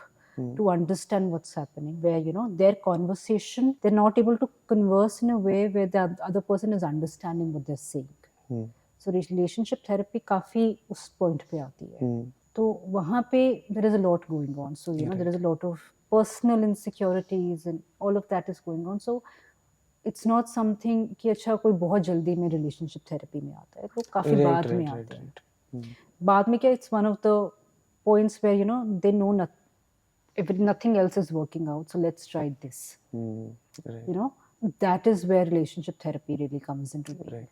to understand what's happening, where their conversation, they're not able to converse in a way where the other person is understanding what they're saying. So relationship therapy काफी उस point पे आती है. तो वहाँ पे there is a lot going on. So there is a lot of personal insecurities and all of that is going on. So it's not something कि अच्छा कोई बहुत जल्दी में relationship therapy में आता है, तो काफी बाद में आते हैं. बाद में क्या, it's one of the points where they know if nothing else is working out, so let's try this. That is where relationship therapy really comes into play.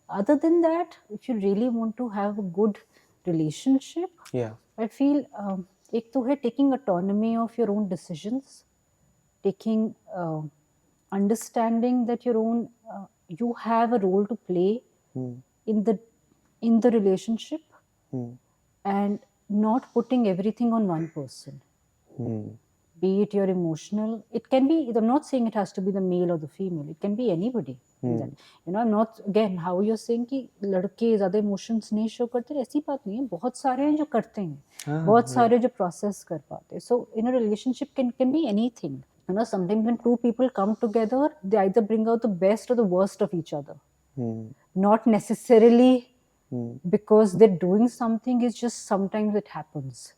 Other than that, if you really want to have a good relationship, I feel एक तो है taking autonomy of your own decisions, taking understanding that you have a role to play in the relationship, and not putting everything on one person. Be it your emotional, it can be, I'm not saying it has to be the male or the female, it can be anybody. I'm not, again, how you're saying कि लड़के ज़्यादा emotions नहीं show करते, ऐसी बात नहीं है, बहुत सारे हैं जो करते हैं, बहुत सारे जो process कर पाते हैं. So in a relationship can be anything. Sometimes when two people come together, they either bring out the best or the worst of each other. Not necessarily because they're doing something, it's just sometimes it happens.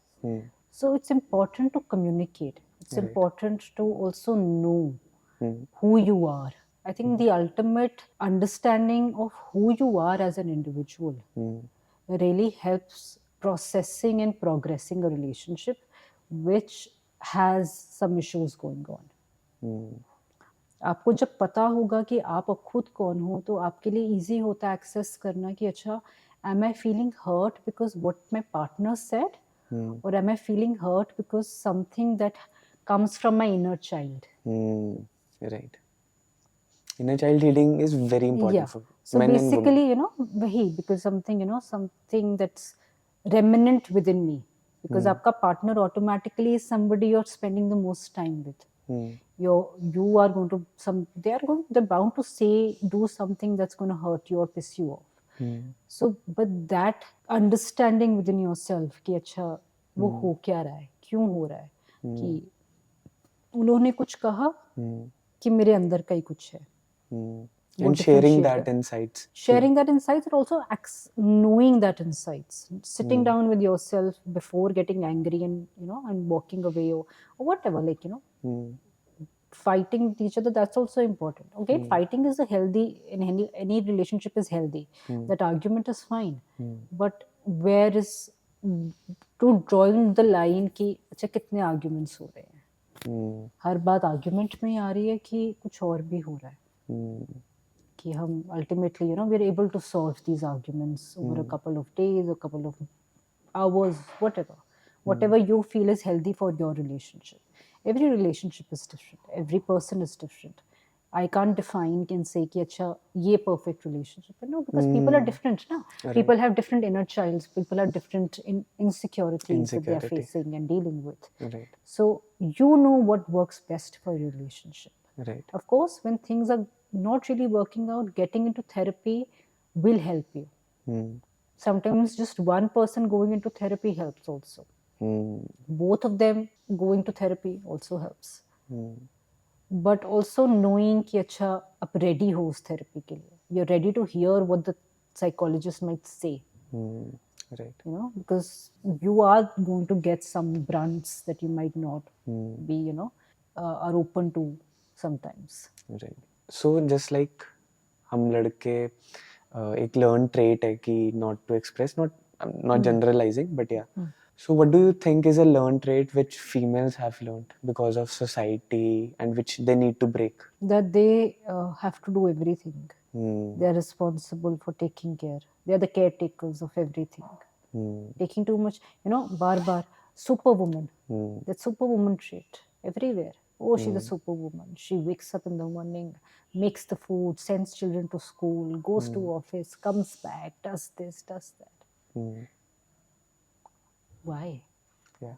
So it's important to communicate. It's important to also know who you are. I think the ultimate understanding of who you are as an individual really helps processing and progressing a relationship which has some issues going on. आपको जब पता होगा कि आप खुद कौन हो, तो आपके लिए easy होता है एक्सेस करना कि अच्छा, am I feeling hurt because what my partner said? Or am I feeling hurt because something that comes from my inner child? Right. Inner child healing is very important for so men and women. basically, wahi, because something that's remnant within me. Because आपका partner automatically is somebody you're spending the most time with. You are going to they're bound to say, do something that's going to hurt you or piss you off. So, but that understanding within yourself कि अच्छा वो हो क्या रहा है, क्यों हो रहा है, कि उन्होंने कुछ कहा कि मेरे अंदर का ही कुछ है. And sharing that insights. Sharing that insights, and also knowing that insights. Sitting down with yourself before getting angry and and walking away or whatever, like fighting with each other, that's also important. Okay, fighting is a healthy, in any relationship is healthy. That argument is fine. But where is to drawing the line कि अच्छा कितने arguments हो रहे हैं, हर बात argument में आ रही है कि कुछ और भी हो रहा है, कि हम ultimately we're able to solve these arguments over a couple of days, a couple of hours, whatever you feel is healthy for your relationship. Every relationship is different, every person is different. I can't define and say कि अच्छा ये perfect relationship है. No, because people are different ना. People have different inner childs, people have different insecurities that they are facing and dealing with. So you know what works best for your relationship. Of course, when things are not really working out, getting into therapy will help you. Sometimes just one person going into therapy helps also. Both of them going to therapy also helps. But also knowing कि अच्छा आप ready हो उस therapy के लिए. You're ready to hear what the psychologist might say. Because you are going to get some grunts that you might not be, are open to sometimes. So just like हम लड़के एक learned trait है कि not to express, not generalizing, but yeah. So what do you think is a learned trait which females have learned because of society and which they need to break? That they have to do everything. They are responsible for taking care. They are the caretakers of everything. Taking too much, bar superwoman. That superwoman trait everywhere. Oh, she's a superwoman. She wakes up in the morning, makes the food, sends children to school, goes to office, comes back, does this, does that. Why? Yeah.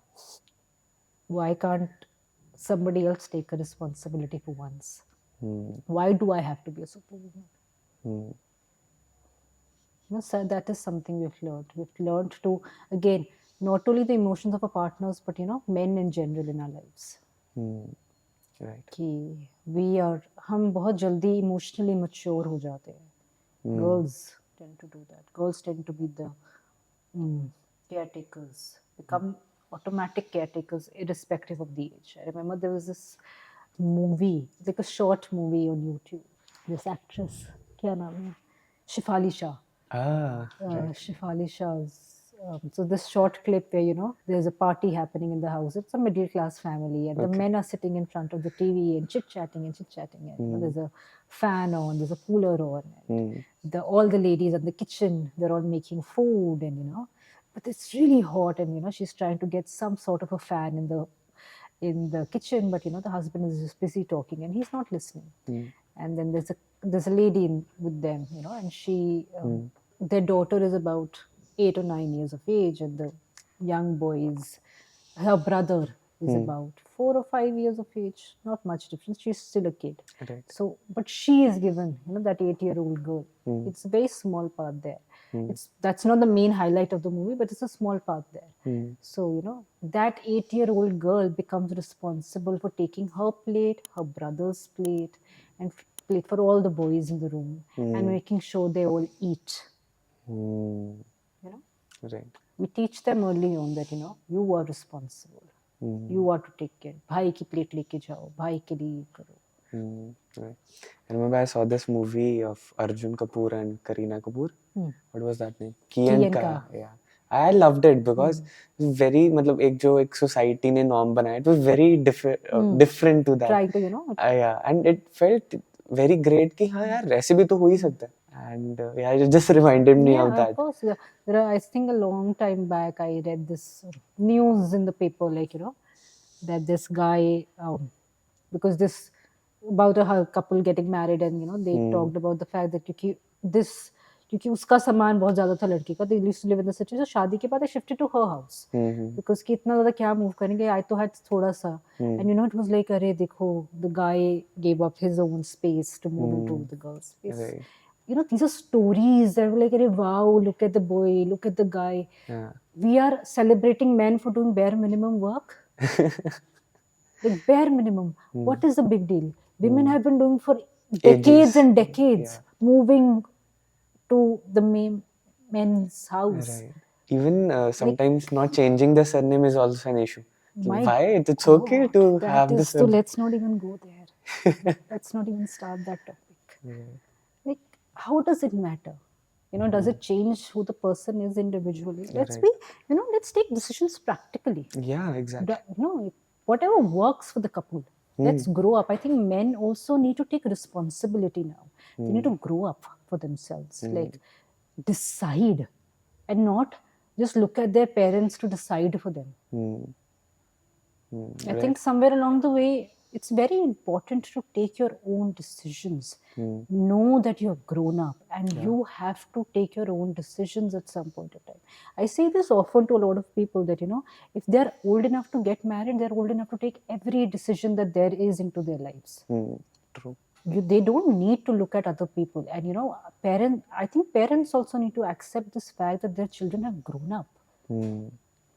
Why can't somebody else take a responsibility for once? Hmm. Why do I have to be a superwoman? Hmm. So that is something we've learned. We've learned to, again, not only the emotions of our partners, but men in general in our lives. Hmm. Right. कि हम बहुत जल्दी emotionally mature हो जाते हैं. Girls tend to do that. Girls tend to be the caretakers, become automatic caretakers irrespective of the age. I remember there was this movie, like a short movie on YouTube. This actress, क्या नाम है? Shefali Shah. Right. Shefali Shah's. So this short clip where there's a party happening in the house. It's a middle class family, and the men are sitting in front of the TV and chit chatting and chit chatting. And there's a fan on, there's a cooler on, and all the ladies in the kitchen, they're all making food, and but it's really hot, and she's trying to get some sort of a fan in the kitchen, but the husband is just busy talking and he's not listening. And then there's a lady with them, and she their daughter is about 8 or 9 years of age, and the young boy is her brother is about 4 or 5 years of age, not much difference. She's still a kid. Right. So, but she is given, that 8-year-old girl. It's a very small part there. That's not the main highlight of the movie, but it's a small part there. So, that 8-year-old girl becomes responsible for taking her plate, her brother's plate, and plate for all the boys in the room, and making sure they all eat. Right. We teach them early on that you are responsible. You are to take care. भाई की plate लेके जाओ, भाई के लिए करो. Right. I remember I saw this movie of Arjun Kapoor and Kareena Kapoor. What was that name? Ki and Ka. Yeah. I loved it because it was very, मतलब एक society ने norm बनाया. It was very different to that. Try to Yeah, and it felt very great कि हाँ यार ऐसे भी तो हो ही सकता है. And yeah, it just reminded me of that. Of course. I think a long time back I read this news in the paper, like that this guy, because this about a couple getting married, and they talked about the fact that क्योंकि उसका सामान बहुत ज्यादा था लड़की का, they used to live in the city, so शादी के बाद they shifted to her house because कि इतना ज्यादा क्या move करेंगे, I तो had थोड़ा सा, and it was like अरे देखो, the guy gave up his own space to move into the girl's space. Right. These are stories that were like, wow, look at the boy, look at the guy. Yeah. We are celebrating men for doing bare minimum work. Like bare minimum. What is the big deal? Women have been doing for decades and decades, moving to the men's house. Right. Even sometimes not changing the surname is also an issue. My Why? It's okay to that have is this. so let's not even go there. Let's not even start that topic. Like, how does it matter? Does it change who the person is individually? Let's be, let's take decisions practically. Yeah, exactly. Whatever works for the couple. Let's grow up. I think men also need to take responsibility now. They need to grow up for themselves. Like, decide and not just look at their parents to decide for them. I think somewhere along the way, it's very important to take your own decisions. Know that you're grown up and you have to take your own decisions at some point in time. I say this often to a lot of people that, if they're old enough to get married, they're old enough to take every decision that there is into their lives. True. They don't need to look at other people. And, I think parents also need to accept this fact that their children have grown up.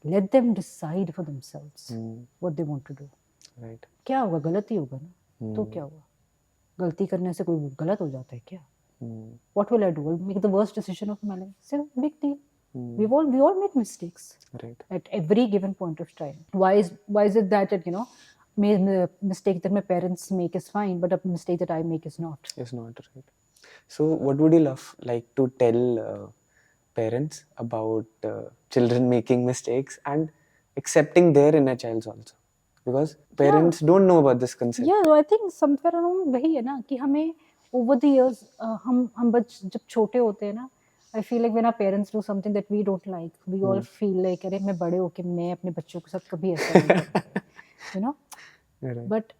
Let them decide for themselves what they want to do. Right. क्या होगा, गलत ही होगा ना, तो क्या हुआ, गलती करने से कोई गलत हो जाता है क्या? What will I do? I'll make the worst decision of my life. So big deal. We all make mistakes. Right. At every given point of time. Why is it that mistake that my parents make is fine, but a mistake that I make is not? It's not right. So what would you like to tell parents about children making mistakes and accepting their inner childs also? Because parents don't know about this concept. Yeah, so I think somewhere around वही है ना कि हमें over the years हम जब छोटे होते हैं ना, I feel like when our parents do something that we don't like, we all feel like अरे मैं बड़े होके मैं अपने बच्चों के साथ कभी ऐसा नहीं करूँगा, Right. But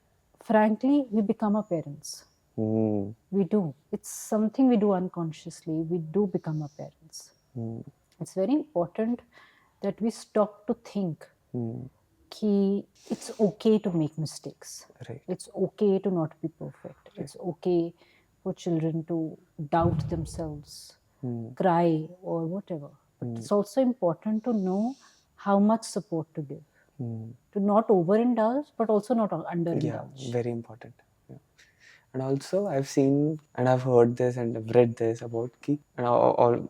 frankly, we become our parents. We do. It's something we do unconsciously. We do become our parents. It's very important that we stop to think कि it's okay to make mistakes. Right. It's okay to not be perfect. It's okay for children to doubt themselves, cry or whatever. But it's also important to know how much support to give. To not overindulge, but also not underindulge. Yeah, very important. Yeah. And also I've seen and I've heard this and I've read this about कि and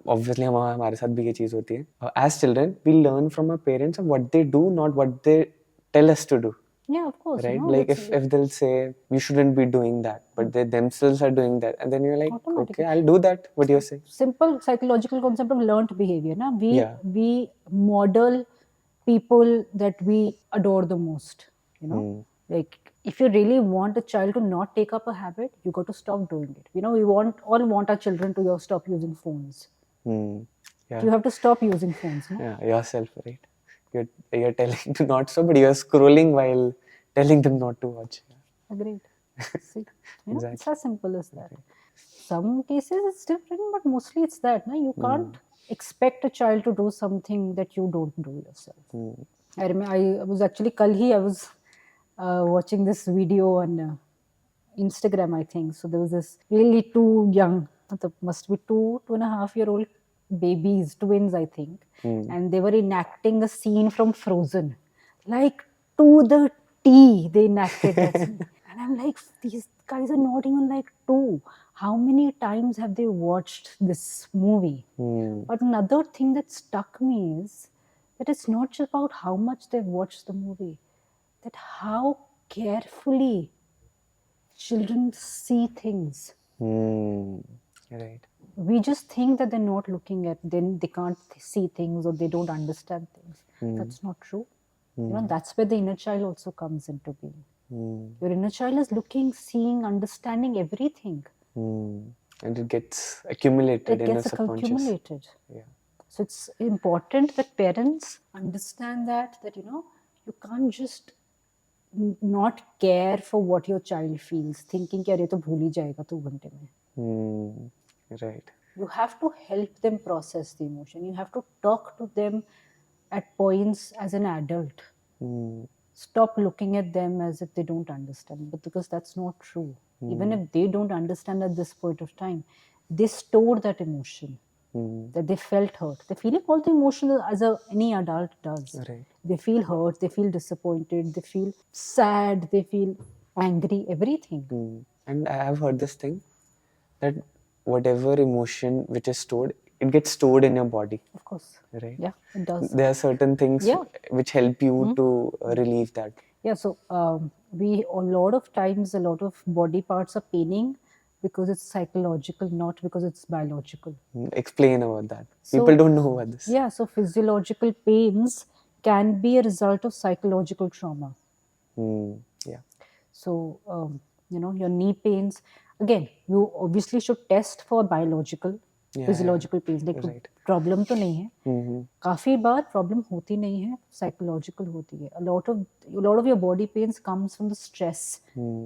obviously हमारे साथ भी ये चीज़ होती है. As children, we learn from our parents of what they do, not what they tell us to do. Yeah, of course. Right? You know, Like if they'll say you shouldn't be doing that, but they themselves are doing that, and then you're like, Automatically. okay, I'll do that. What do you say? Simple psychological concept of learned behavior. Na? Yeah. We model people that we adore the most. You know, like if you really want a child to not take up a habit, you got to stop doing it. You know, we all want our children to stop using phones. Yeah. You have to stop using phones. No? Yeah, yourself, right? You're telling to not so, but you're scrolling while telling them not to watch. Agreed. See, you know, Exactly. it's as simple as that. Some cases it's different, but mostly it's that. No? You can't expect a child to do something that you don't do yourself. I remember I was actually I was watching this video on Instagram, I think. So there was this really two young, must be 2.5-year-old babies, twins, I think, and they were enacting a scene from Frozen, like to the T. They enacted that scene. And I'm like, these guys are not even like 2. How many times have they watched this movie? But another thing that struck me is that it's not just about how much they've watched the movie, that how carefully children see things. Right. We just think that they're not looking at, then they can't see things or they don't understand things. That's not true. You know, that's where the inner child also comes into being. Your inner child is looking, seeing, understanding everything. And it gets accumulated It in the gets subconscious. accumulated. Yeah. So it's important that parents understand that you know, you can't just not care for what your child feels, thinking कि अरे तो भूल ही जाएगा 2 घंटे में. Right. You have to help them process the emotion. You have to talk to them at points as an adult. Stop looking at them as if they don't understand, but because that's not true. Even if they don't understand at this point of time, they store that emotion. That they felt hurt. They feel all the emotions as any adult does. Right. They feel hurt, they feel disappointed, they feel sad, they feel angry, everything. And I have heard this thing that whatever emotion which is stored, it gets stored in your body. Of course. Right. Yeah, it does. There are certain things which help you to relieve that. Yeah, so a lot of times, a lot of body parts are paining because it's psychological, not because it's biological. Explain about that. People don't know about this. Yeah, so physiological pains can be a result of psychological trauma. Yeah. So, you know, your knee pains, again, you obviously should test for biological, physiological pains. Like, Right. problem तो नहीं है. काफी बार problem होती नहीं है, psychological होती है. A lot of your body pains comes from the stress.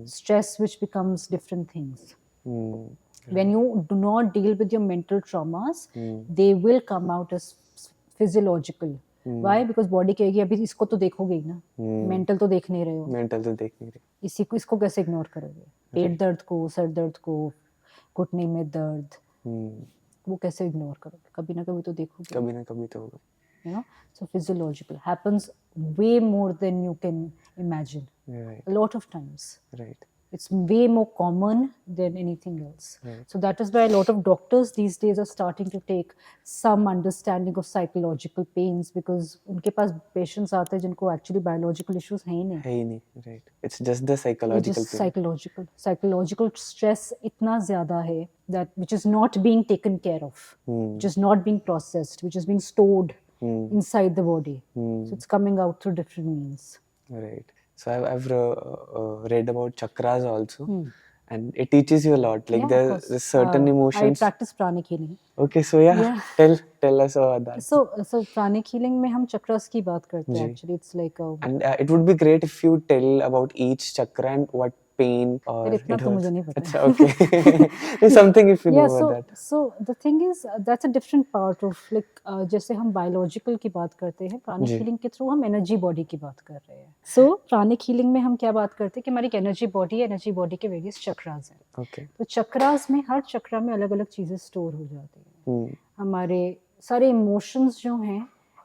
Stress which becomes different things. When you do not deal with your mental traumas, they will come out as physiological. Why? Because body कहेगी अभी इसको तो देखोगे ही ना, mental तो देख नहीं रहे हो. Mental तो देख नहीं रहे. इसको कैसे इग्नोर करोगे? पेट दर्द को, सर दर्द को, घुटने में दर्द, वो कैसे इग्नोर करोगे? कभी ना कभी तो देखोगे. कभी ना कभी तो होगा. You know, so physiological happens way more than you can imagine. Right. A lot of times. Right. It's way more common than anything else. Right. So that is why a lot of doctors these days are starting to take some understanding of psychological pains, because उनके पास patients आते हैं जिनको actually biological issues हैं ही नहीं. है ही नहीं. Right. It's just the psychological Just pain. psychological. Psychological stress इतना ज़्यादा है that which is not being taken care of, which is not being processed, which is being stored inside the body. So it's coming out through different means. Right. So I've read about chakras also, and it teaches you a lot. Like Yeah, of course. there's certain emotions. I practice pranic healing. Okay, so yeah. tell us about that. So pranic healing में हम chakras की बात करते हैं. Actually, it's like And it would be great if you tell about each chakra and what pain or But इतना it तो मुझे hurts? नहीं पता अच्छा, okay. It's something if you know yeah, about that. so the thing is that's a different part of like जैसे हम biological की बात करते हैं प्राणिक जी। healing के थ्रू हम energy body की बात कर रहे हैं so प्राणिक healing में हम क्या बात करते हैं कि हमारी energy body के various chakras हैं Okay. तो चक्रास में हर चक्रा में अलग अलग चीजें स्टोर हो जाती हैं हमारे सारे इमोशंस जो हैं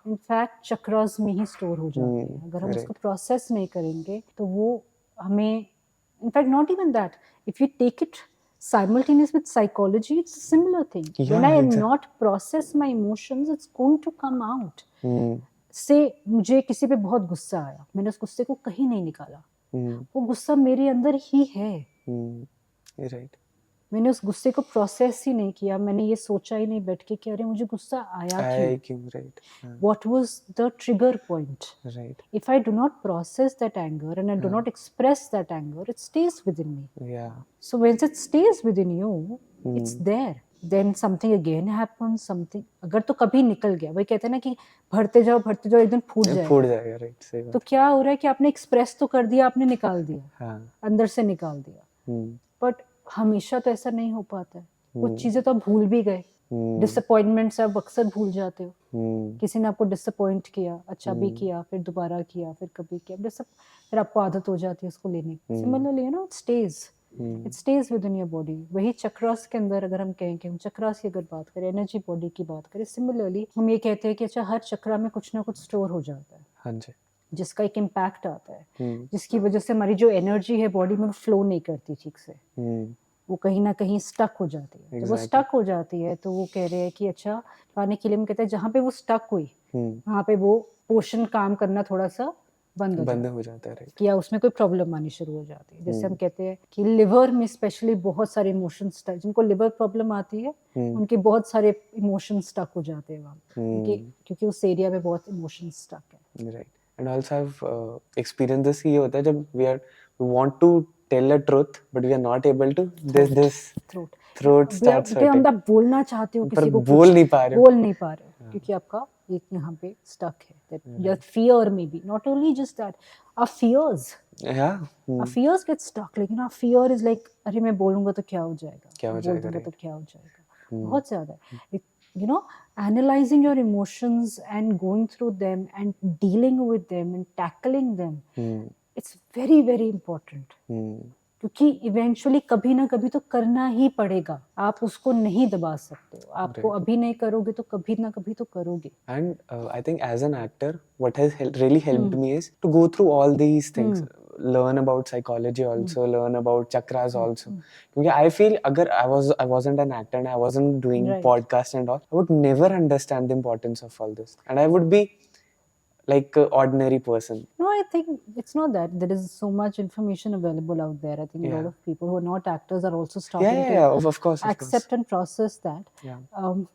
इनफैक्ट चक्रास में ही स्टोर हो जाते हैं अगर हम उसको प्रोसेस नहीं करेंगे तो वो हमें in fact not even that if you take it simultaneous with psychology it's a similar thing when I am not process my emotions it's going to come out से मुझे किसी पे बहुत गुस्सा आया मैंने उस गुस्से को कहीं नहीं निकाला वो गुस्सा मेरे अंदर ही है Right. मैंने उस गुस्से को प्रोसेस ही नहीं किया मैंने ये सोचा ही नहीं बैठ के कि अरे मुझे गुस्सा आया क्यों Right. what was the trigger point Right. if I do not process that anger and I do not express that anger it stays within me Yeah. so when it stays within you it's there then something again happens something अगर तो कभी निकल गया वही कहते हैं ना कि भरते जाओ एक दिन फूट जाएगा right सही बात तो क्या हो रहा है कि आपने एक्सप्रेस तो कर दिया आपने निकाल दिया हाँ अंदर से निकाल दिया बट हमेशा तो ऐसा नहीं हो पाता है कुछ चीजें तो आप भूल भी गए डिसअपॉइंटमेंट्स आप अक्सर भूल जाते हो किसी ने आपको डिसअपॉइंट किया अच्छा भी किया फिर दोबारा किया फिर कभी किया फिर आपको आदत हो जाती है उसको लेने की similarly you know it stage with in your body वही चक्रास के अंदर अगर हम कहें कि हम चक्रास की अगर बात करें एनर्जी बॉडी की बात करें सिमिलरली हम ये कहते हैं कि अच्छा हर चक्रा में कुछ ना कुछ स्टोर हो जाता है हाँ जी जिसका एक इम्पैक्ट आता है जिसकी वजह से हमारी जो एनर्जी है बॉडी में फ्लो नहीं करती ठीक से वो कहीं ना कहीं स्टक हो जाती है तो वो स्टक हो जाती है तो वो कह रहे हैं कि अच्छा पानी के लिए हम कहते हैं जहाँ पे वो स्टक हुई वहाँ पे वो पोषण काम करना थोड़ा सा बंद हो जाता है या उसमें कोई प्रॉब्लम आनी शुरू हो जाती है जैसे हम कहते हैं कि लिवर में स्पेशली बहुत सारे इमोशंस जिनको लिवर प्रॉब्लम आती है उनके बहुत सारे इमोशंस स्टक हो जाते हैं वहाँ क्योंकि उस एरिया में बहुत इमोशंस स्टक है right and also have experience this ये होता है जब we want to tell the truth but we are not able to this throat starts hurting आप बोलना चाहते हो किसी को बोल नहीं पा रहे हो क्योंकि आपका एक यहाँ पे स्टक है that your fear maybe not only just that our fears our fears get stuck like you know our fear is like अरे मैं बोलूंगा तो क्या हो जाएगा तो क्या हो जाएगा बहुत ज्यादा you know analyzing your emotions and going through them and dealing with them and tackling them it's very very important क्योंकि इवेंचुअली कभी ना कभी तो करना ही पड़ेगा आप उसको नहीं दबा सकते हो आपको अभी नहीं करोगे तो कभी ना कभी तो करोगे and I think as an actor what has really helped me is to go through all these things learn about psychology also learn about chakras also because I feel agar I wasn't an actor and I wasn't doing podcast and all I would never understand the importance of all this and I would be like an ordinary person. No, I think it's not that. There is so much information available out there. I think a lot of people who are not actors are also starting to of course, accept and process that. Yeah.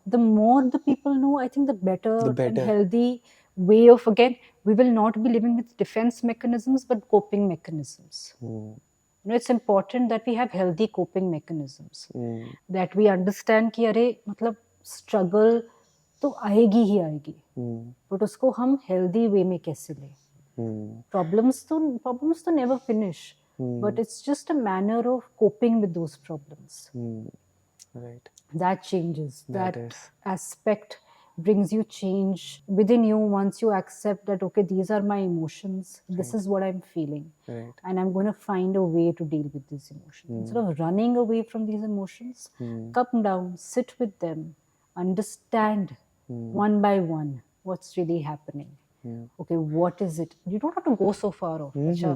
The more the people know, I think the better and healthy way of, again, we will not be living with defense mechanisms, but coping mechanisms. You know, it's important that we have healthy coping mechanisms. That we understand कि अरे मतलब struggle तो आएगी ही आएगी but उसको हम healthy way में कैसे लें प्रॉब्लम्स तो never finish but it's just a manner of coping with those problems right that changes that aspect brings you change within you once you accept that okay these are my emotions this is what I'm feeling and I'm going to find a way to deal with these emotions instead of running away from these emotions come down sit with them understand one by one what's really happening okay what is it you don't have to go so far off अच्छा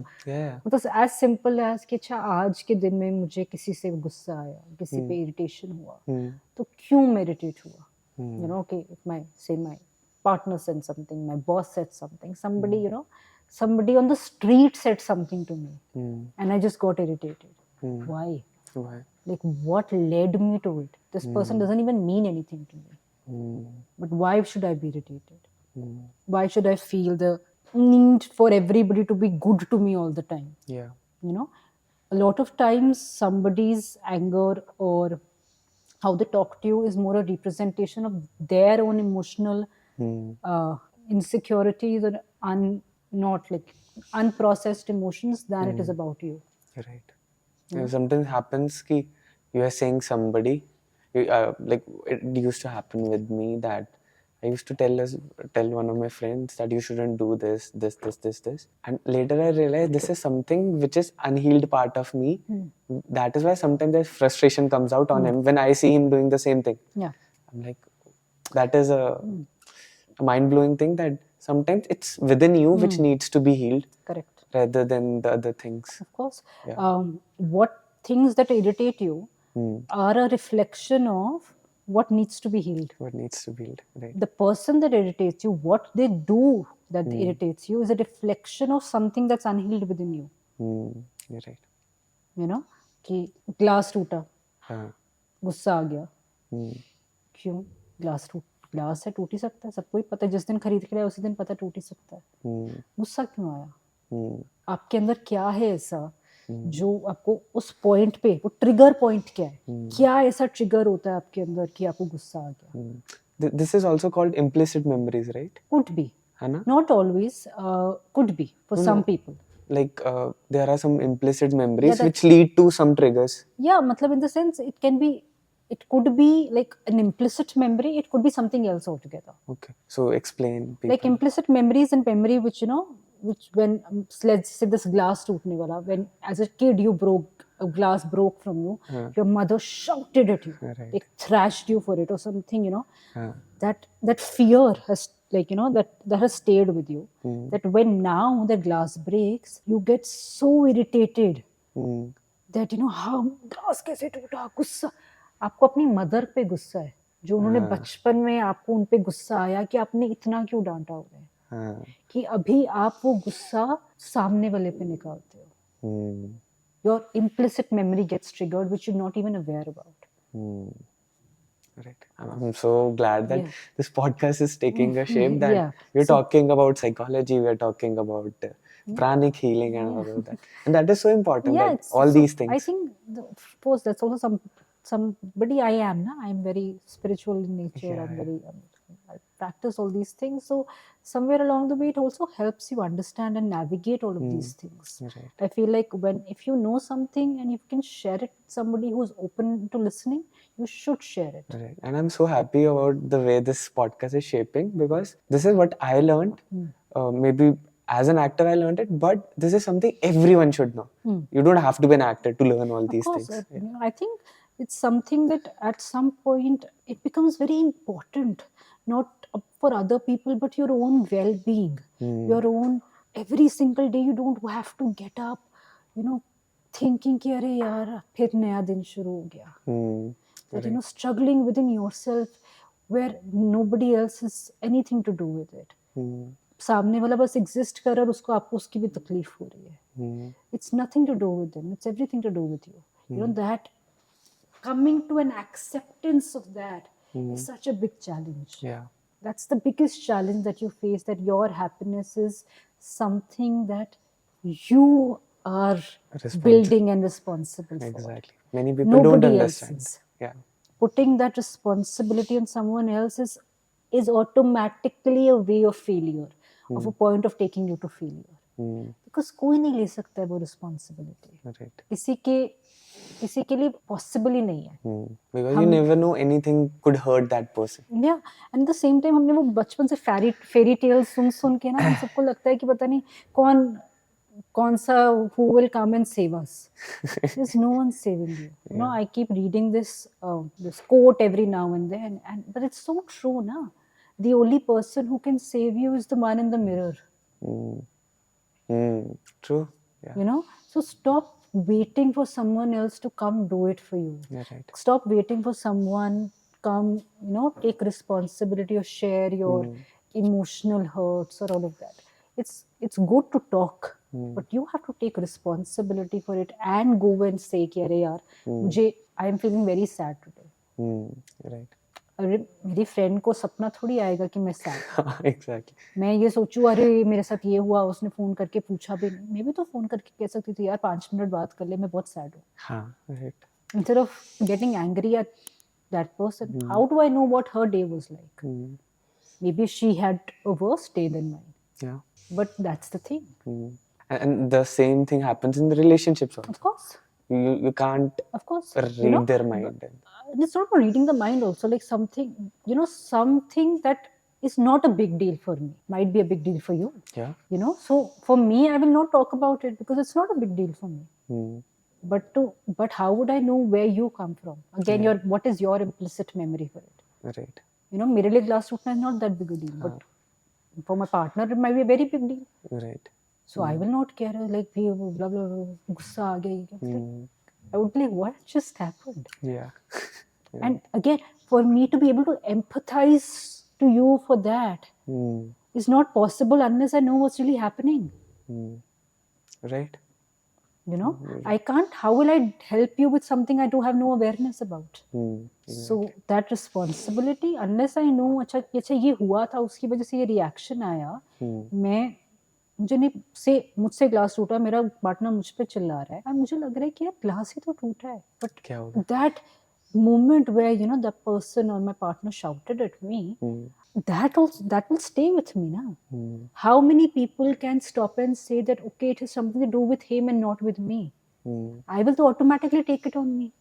मतलब as simple as कि अच्छा आज के दिन में मुझे किसी से गुस्सा आया किसी पे इरिटेशन हुआ तो क्यों मैं इरिटेट हुआ you know okay if my partner said something my boss said something somebody you know somebody on the street said something to me and I just got irritated why like what led me to it this person doesn't even mean anything to me but why should I be irritated why should I feel the need for everybody to be good to me all the time you know a lot of times somebody's anger or how they talk to you is more a representation of their own emotional insecurities or not like unprocessed emotions than it is about you right Sometimes happens ki you are saying somebody, like it used to happen with me that I used to tell one of my friends that you shouldn't do this, and later I realized this is something which is unhealed part of me. That is why sometimes there's frustration comes out on him when I see him doing the same thing. Yeah. I'm like, that is a mind-blowing thing, that sometimes it's within you which needs to be healed Correct. rather than the other things. Of course. Yeah. What things that irritate you are a reflection of what needs to be healed. What needs to be healed, right? The person that irritates you, what they do that irritates you, is a reflection of something that's unhealed within you. You're right. You know, कि glass टूटा, हाँ. गुस्सा आ गया, क्यों? Glass है, टूट ही सकता है, सबको ही पता है, जिस दिन खरीद के लाया उसी दिन पता टूट ही सकता है. गुस्सा क्यों आया? आपके अंदर क्या है ऐसा जो आपको उस पॉइंट पे, वो ट्रिगर पॉइंट क्या है? क्या ऐसा ट्रिगर होता है आपके अंदर कि आपको गुस्सा आ गया? This is also called implicit memories, right? Could be. है ना? Not always. Could be for some people. Like there are some implicit memories which lead to some triggers. Yeah, matlab in the sense it could be like an implicit memory, it could be something else altogether. Okay, so explain. People. Like implicit memories and memory which, you know, which when, let's say this glass tootne wala, when as a kid a glass broke from you, your mother shouted at you, like thrashed you for it or something, you know, that fear has, like, you know, that has stayed with you, that when now the glass breaks, you get so irritated that, you know, how glass कैसे टूटा, गुस्सा, आपको अपनी mother पे गुस्सा है, जो उन्होंने बचपन में आपको उन पे गुस्सा आया कि आपने इतना क्यों डांटा हुआ है, कि अभी आप वो गुस्सा सामने वाले पे निकालते हो. Your implicit memory gets triggered which you're not even aware about. Right. I'm so glad that this podcast is taking a shape that we're talking about psychology, we're talking about pranic healing and all of that. And that is so important, that all these things. I think, of course, that's also somebody I am. I'm very spiritual in nature. I'm very, I practice all these things. So somewhere along the way, it also helps you understand and navigate all of these things. Right. I feel like if you know something and you can share it with somebody who's open to listening, you should share it. Right. And I'm so happy about the way this podcast is shaping, because this is what I learned. Maybe as an actor I learned it, but this is something everyone should know. You don't have to be an actor to learn all these things. I think it's something that at some point it becomes very important, not for other people, but your own well-being, your own, every single day you don't have to get up, you know, thinking कि अरे यार फिर नया दिन शुरू हो गया. That, you know, struggling within yourself where nobody else has anything to do with it. सामने वाला बस exist कर रहा है और उसको आपको उसकी भी तकलीफ हो रही है. It's nothing to do with them. It's everything to do with you. You know, that coming to an acceptance of that is such a big challenge. Yeah. That's the biggest challenge that you face, that your happiness is something that you are building and responsible for. Exactly. Many people Nobody don't understand. else's. Yeah. Putting that responsibility on someone else is automatically a way of failure, of a point of taking you to failure. Because कोई नहीं ले सकता है वो responsibility. Right. किसी के लिए possible ही नहीं है. Because you never know anything could hurt that person. Yeah, and at the same time हमने वो बचपन से fairy tales सुन के ना हम सबको लगता है कि पता नहीं कौन सा who will come and save us. There's no one saving you. You know, I keep reading this quote every now and then, but it's so true, na. The only person who can save you is the man in the mirror. True. Yeah. You know, so stop waiting for someone else to come do it for you. Yeah, right. Stop waiting for someone come, you know, take responsibility or share your emotional hurts or all of that. It's good to talk, but you have to take responsibility for it and go and say कि अरे यार I am feeling very sad today. Right. अरे मेरी friend को सपना थोड़ी आएगा कि मैं सैड. Exactly. मैं ये सोचूं अरे मेरे साथ ये हुआ, उसने फोन करके पूछा भी नहीं, मैं भी तो फोन करके कह सकती थी यार 5 मिनट बात कर ले, मैं बहुत सैड हूँ. हाँ, right. Instead of getting angry at that person, how do I know what her day was like? Maybe she had a worse day than mine. Yeah. But that's the thing. And the same thing happens in the relationships also. Of course. You can't Of course, read their mind. it's not about reading the mind also, like something, something that is not a big deal for me might be a big deal for you. Yeah. So for me, I will not talk about it because it's not a big deal for me. Hmm. But how would I know where you come from? Again, Yeah. what is your implicit memory for it? Right. मेरे लिए glass टूटना is not that big a deal, but for my partner it might be a very big deal. Right. So I will not care, like blah blah blah, गुस्सा आ गया ये क्या? Hmm. I would be like, what just happened? Yeah. And again, for me to be able to empathize to you for that Hmm. is not possible unless I know what's really happening. Hmm. Right. I can't. How will I help you with something I do have no awareness about? Hmm. So that responsibility, unless I know, अच्छा ये हुआ था उसकी वजह से ये reaction आया, मुझे नहीं मुझसे ग्लास टूटा, मेरा पार्टनर मुझ पे चिल्ला रहा है और मुझे लग रहा है कि यार ग्लास ही तो टूटा है, but that moment where the person or my partner shouted at me, that will stay with me now. How many people can stop and say that okay, it has something to do with him and not with me? I will automatically take it on me.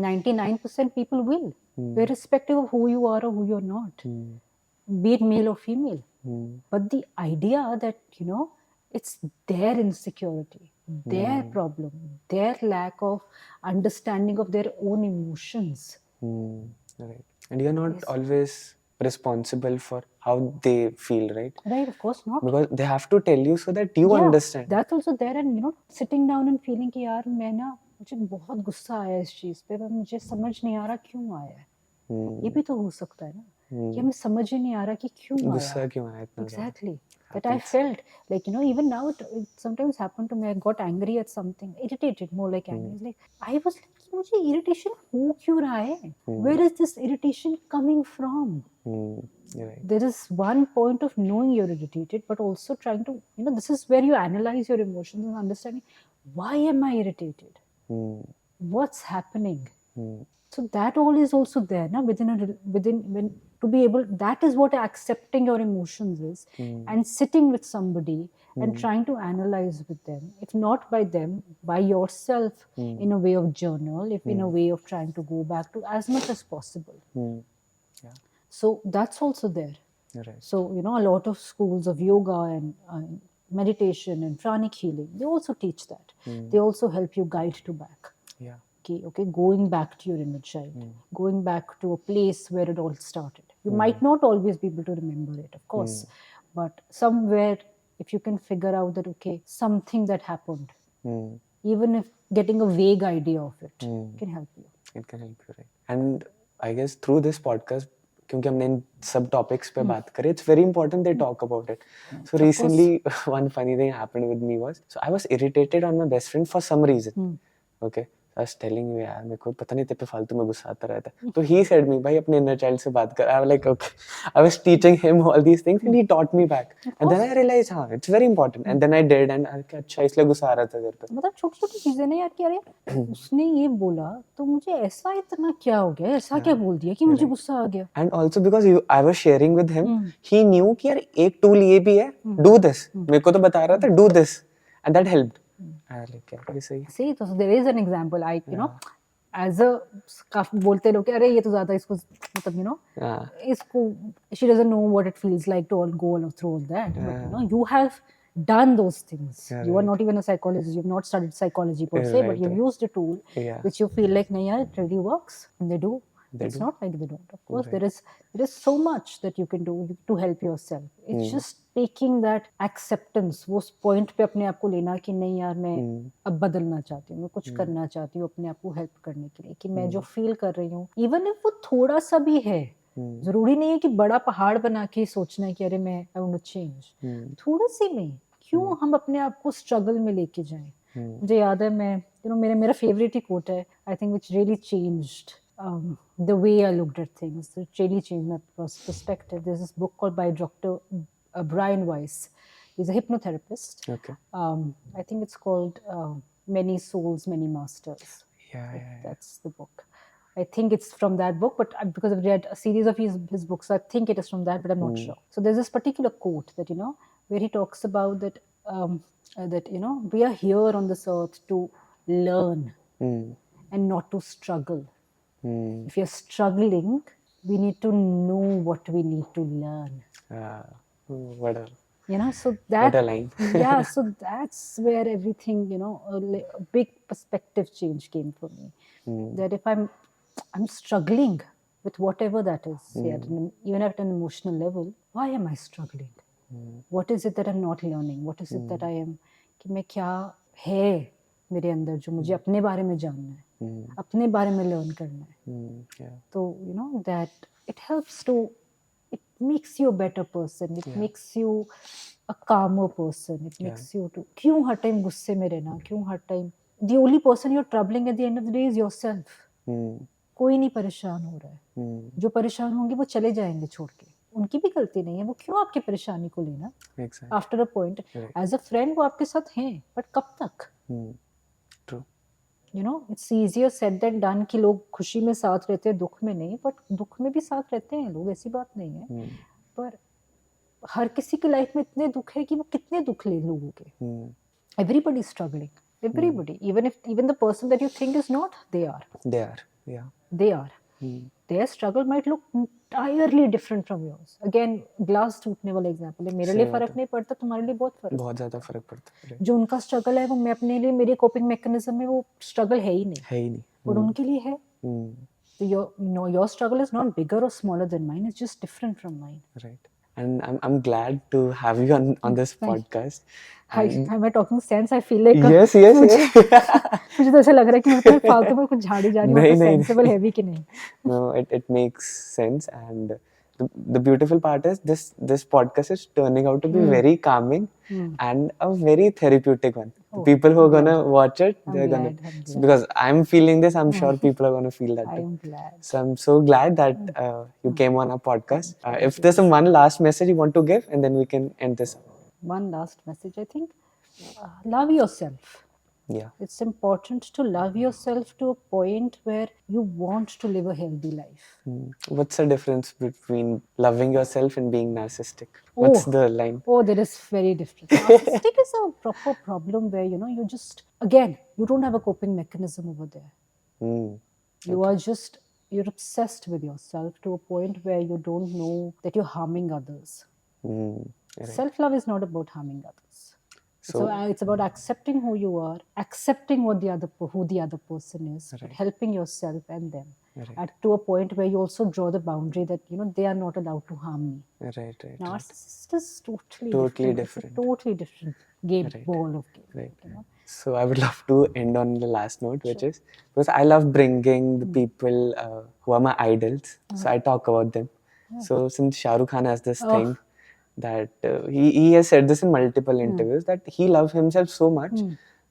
99% people will, irrespective of who you are or who you're not, be it male or female. But the idea that it's their insecurity, their problem, their lack of understanding of their own emotions. Right. And you're not always responsible for how they feel, right? Right, of course not. Because they have to tell you so that you understand. That's also there, and sitting down and feeling कि यार मुझे बहुत गुस्सा आया इस चीज पे, पर मुझे समझ नहीं आ रहा क्यों आया है. ये भी तो हो सकता है ना कि हमें समझ ही नहीं आ रहा कि क्यों आया. गुस्सा क्यों आया इतना? Exactly. That I felt like even now it sometimes happened to me. I got angry at something, irritated, more like angry. Like I was like, मुझे irritation हो क्यों रहा है? Where is this irritation coming from? Right. There is one point of knowing you're irritated, but also trying to this is where you analyze your emotions and understanding why am I irritated? What's happening? So that all is also there now within when to be able, that is what accepting your emotions is, and sitting with somebody and trying to analyze with them, if not by them, by yourself, in a way of journal, if in a way of trying to go back to as much as possible. So that's also there. Right. So a lot of schools of yoga and meditation and pranic healing, they also teach that. They also help you guide to back. Yeah. Okay, going back to your inner child, going back to a place where it all started. You might not always be able to remember it, of course, but somewhere, if you can figure out that, okay, something that happened, even if getting a vague idea of it can help you. It can help you, right? And I guess through this podcast, क्योंकि हमने इन सब topics पे बात करी, it's very important they talk about it. So recently, one funny thing happened with me was, so I was irritated on my best friend for some reason. Okay. I was telling you, यार मेरे को पता नहीं तेरे पे फालतू में गुस्सा आता रहता है. तो he said me, भाई अपने inner child से बात कर. I was like, okay. I was teaching him all these things and he taught me back. And then I realized, हाँ, it's very important. And then I did and अच्छा इसलिए गुस्सा आ रहा था तेरे पे. मतलब छोटी-छोटी चीजें ना यार कि अरे उसने ये बोला तो मुझे ऐसा इतना क्या हो गया, ऐसा क्या बोल दिया कि मुझे गुस्सा आ गया. And also because I was sharing with him, he knew कि यार एक tool ये भी है, do this. मेरे को तो बता रहा था, do this. And that helped. See, so there is an example. As a काफी बोलते लोग कि अरे ये तो ज़्यादा इसको मतलब इसको, she doesn't know what it feels like to all go through all that. But you have done those things. You are not even a psychologist. You've not studied psychology per se, but you've used a tool which you feel like, nahi yaar, it really works, and they do. It's not like they don't. Of course, there is so much that you can do to help yourself. It's just taking that acceptance, वो point पे अपने आप को लेना कि नहीं यार मैं अब बदलना चाहती हूँ, मैं कुछ करना चाहती हूँ अपने आप को हेल्प करने के लिए, कि मैं जो फील कर रही हूँ, इवन if वो थोड़ा सा भी है, जरूरी नहीं है कि बड़ा पहाड़ बना के सोचना है कि अरे मैं आई वांट टू चेंज. थोड़ा सी में क्यों हम अपने आप को स्ट्रगल में लेके जाएं. मुझे याद है, मैं मेरा फेवरेट ही कोट है, I think which really changed the way I looked at things. It really changed my perspective. There's this book called by Dr. Brian Weiss. He's a hypnotherapist. Okay. I think it's called Many Souls, Many Masters. Yeah. That's the book. I think it's from that book, but because I've read a series of his books, I think it is from that, but I'm not sure. So there's this particular quote that, where he talks about that, that, we are here on this earth to learn. and not to struggle. Mm. If you're struggling, we need to know what we need to learn. What a So what that, a line. yeah, so that's where everything, a big perspective change came for me. That if I'm struggling with whatever that is, even at an emotional level, why am I struggling? What is it that I'm not learning? What is it that I am, कि मैं क्या है मेरे अंदर जो मुझे अपने बारे में जानना है, अपने बारे में लर्न करना है. तो that it helps to, it makes you a better person, it makes you a calmer person, it makes you to, क्यों हर टाइम गुस्से में रहना, क्यों हर time, the only person you're troubling at the end of the day is yourself. कोई नहीं परेशान हो रहा है, जो परेशान होंगे वो चले जाएंगे छोड़ के, उनकी भी गलती नहीं है, वो क्यों आपकी परेशानी को लेना. After a point as a friend वो आपके साथ हैं, बट कब तक. True. It's easier said than done कि लोग खुशी में साथ रहते हैं, दुख में नहीं, बट दुख में भी साथ रहते हैं लोग, ऐसी बात नहीं है. पर हर किसी की लाइफ में इतने दुख है कि वो कितने दुख ले लोगों के. Everybody is struggling, everybody, even the person that you think is not, they are. Their struggle might look entirely different from yours. Again, glass टूटने वाला एग्जांपल है, मेरे लिए फर्क नहीं पड़ता, तुम्हारे लिए बहुत फर्क, बहुत ज्यादा फर्क पड़ता है. जो उनका स्ट्रगल है वो मैं अपने लिए, मेरे कोपिंग मैकेनिज्म में वो स्ट्रगल है ही नहीं, और उनके लिए है. So your struggle is not bigger or smaller than mine, it's just different from mine. Right. And I'm glad to have you on this podcast. Am I talking sense? I feel like yes. मुझे तो ऐसा लग रहा है कि मैं फालतू में कुछ झाड़ी जा रही हूँ, तो सेंसिबल है भी कि नहीं. No, it makes sense, and the beautiful part is this podcast is turning out to be very calming and a very therapeutic one. The people who are gonna watch it, they're gonna, because I'm feeling this, I'm sure people are gonna feel that too. I'm glad. So I'm so glad that you came on our podcast. If there's one last message you want to give, and then we can end this. One last message, I think, love yourself. Yeah. It's important to love yourself to a point where you want to live a healthy life. What's the difference between loving yourself and being narcissistic? What's the line? Oh, there is very different. Narcissistic is a proper problem where, you just, again, you don't have a coping mechanism over there. You're obsessed with yourself to a point where you don't know that you're harming others. Right. Self-love is not about harming others. So it's about accepting who you are, accepting who the other person is, but helping yourself and them. To a point where you also draw the boundary that they are not allowed to harm me. Right. Narcissist is totally different. It's a totally different game, ball of game. Right. So I would love to end on the last note, which is, because I love bringing the people who are my idols. So I talk about them. So since Shah Rukh Khan has this thing, that he has said this in multiple interviews, that he loves himself so much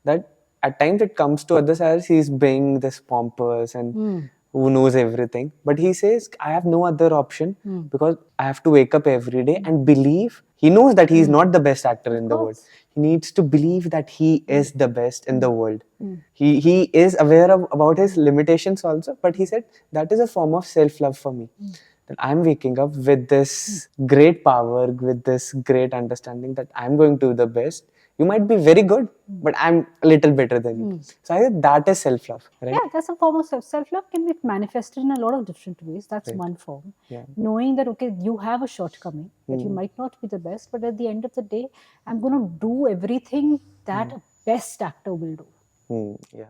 that at times it comes to others as he's being this pompous and who knows everything, but he says, I have no other option because I have to wake up every day and believe. He knows that he's not the best actor in the world. He needs to believe that he is the best in the world. He is aware about his limitations also, but he said that is a form of self-love for me. That I'm waking up with this great power, with this great understanding that I'm going to do the best. You might be very good, but I'm a little better than you. So I think that is self-love, right? Yeah, that's a form of self-love, can be manifested in a lot of different ways. That's one form. Knowing that, okay, you have a shortcoming, that you might not be the best, but at the end of the day, I'm going to do everything that a best actor will do. Yeah.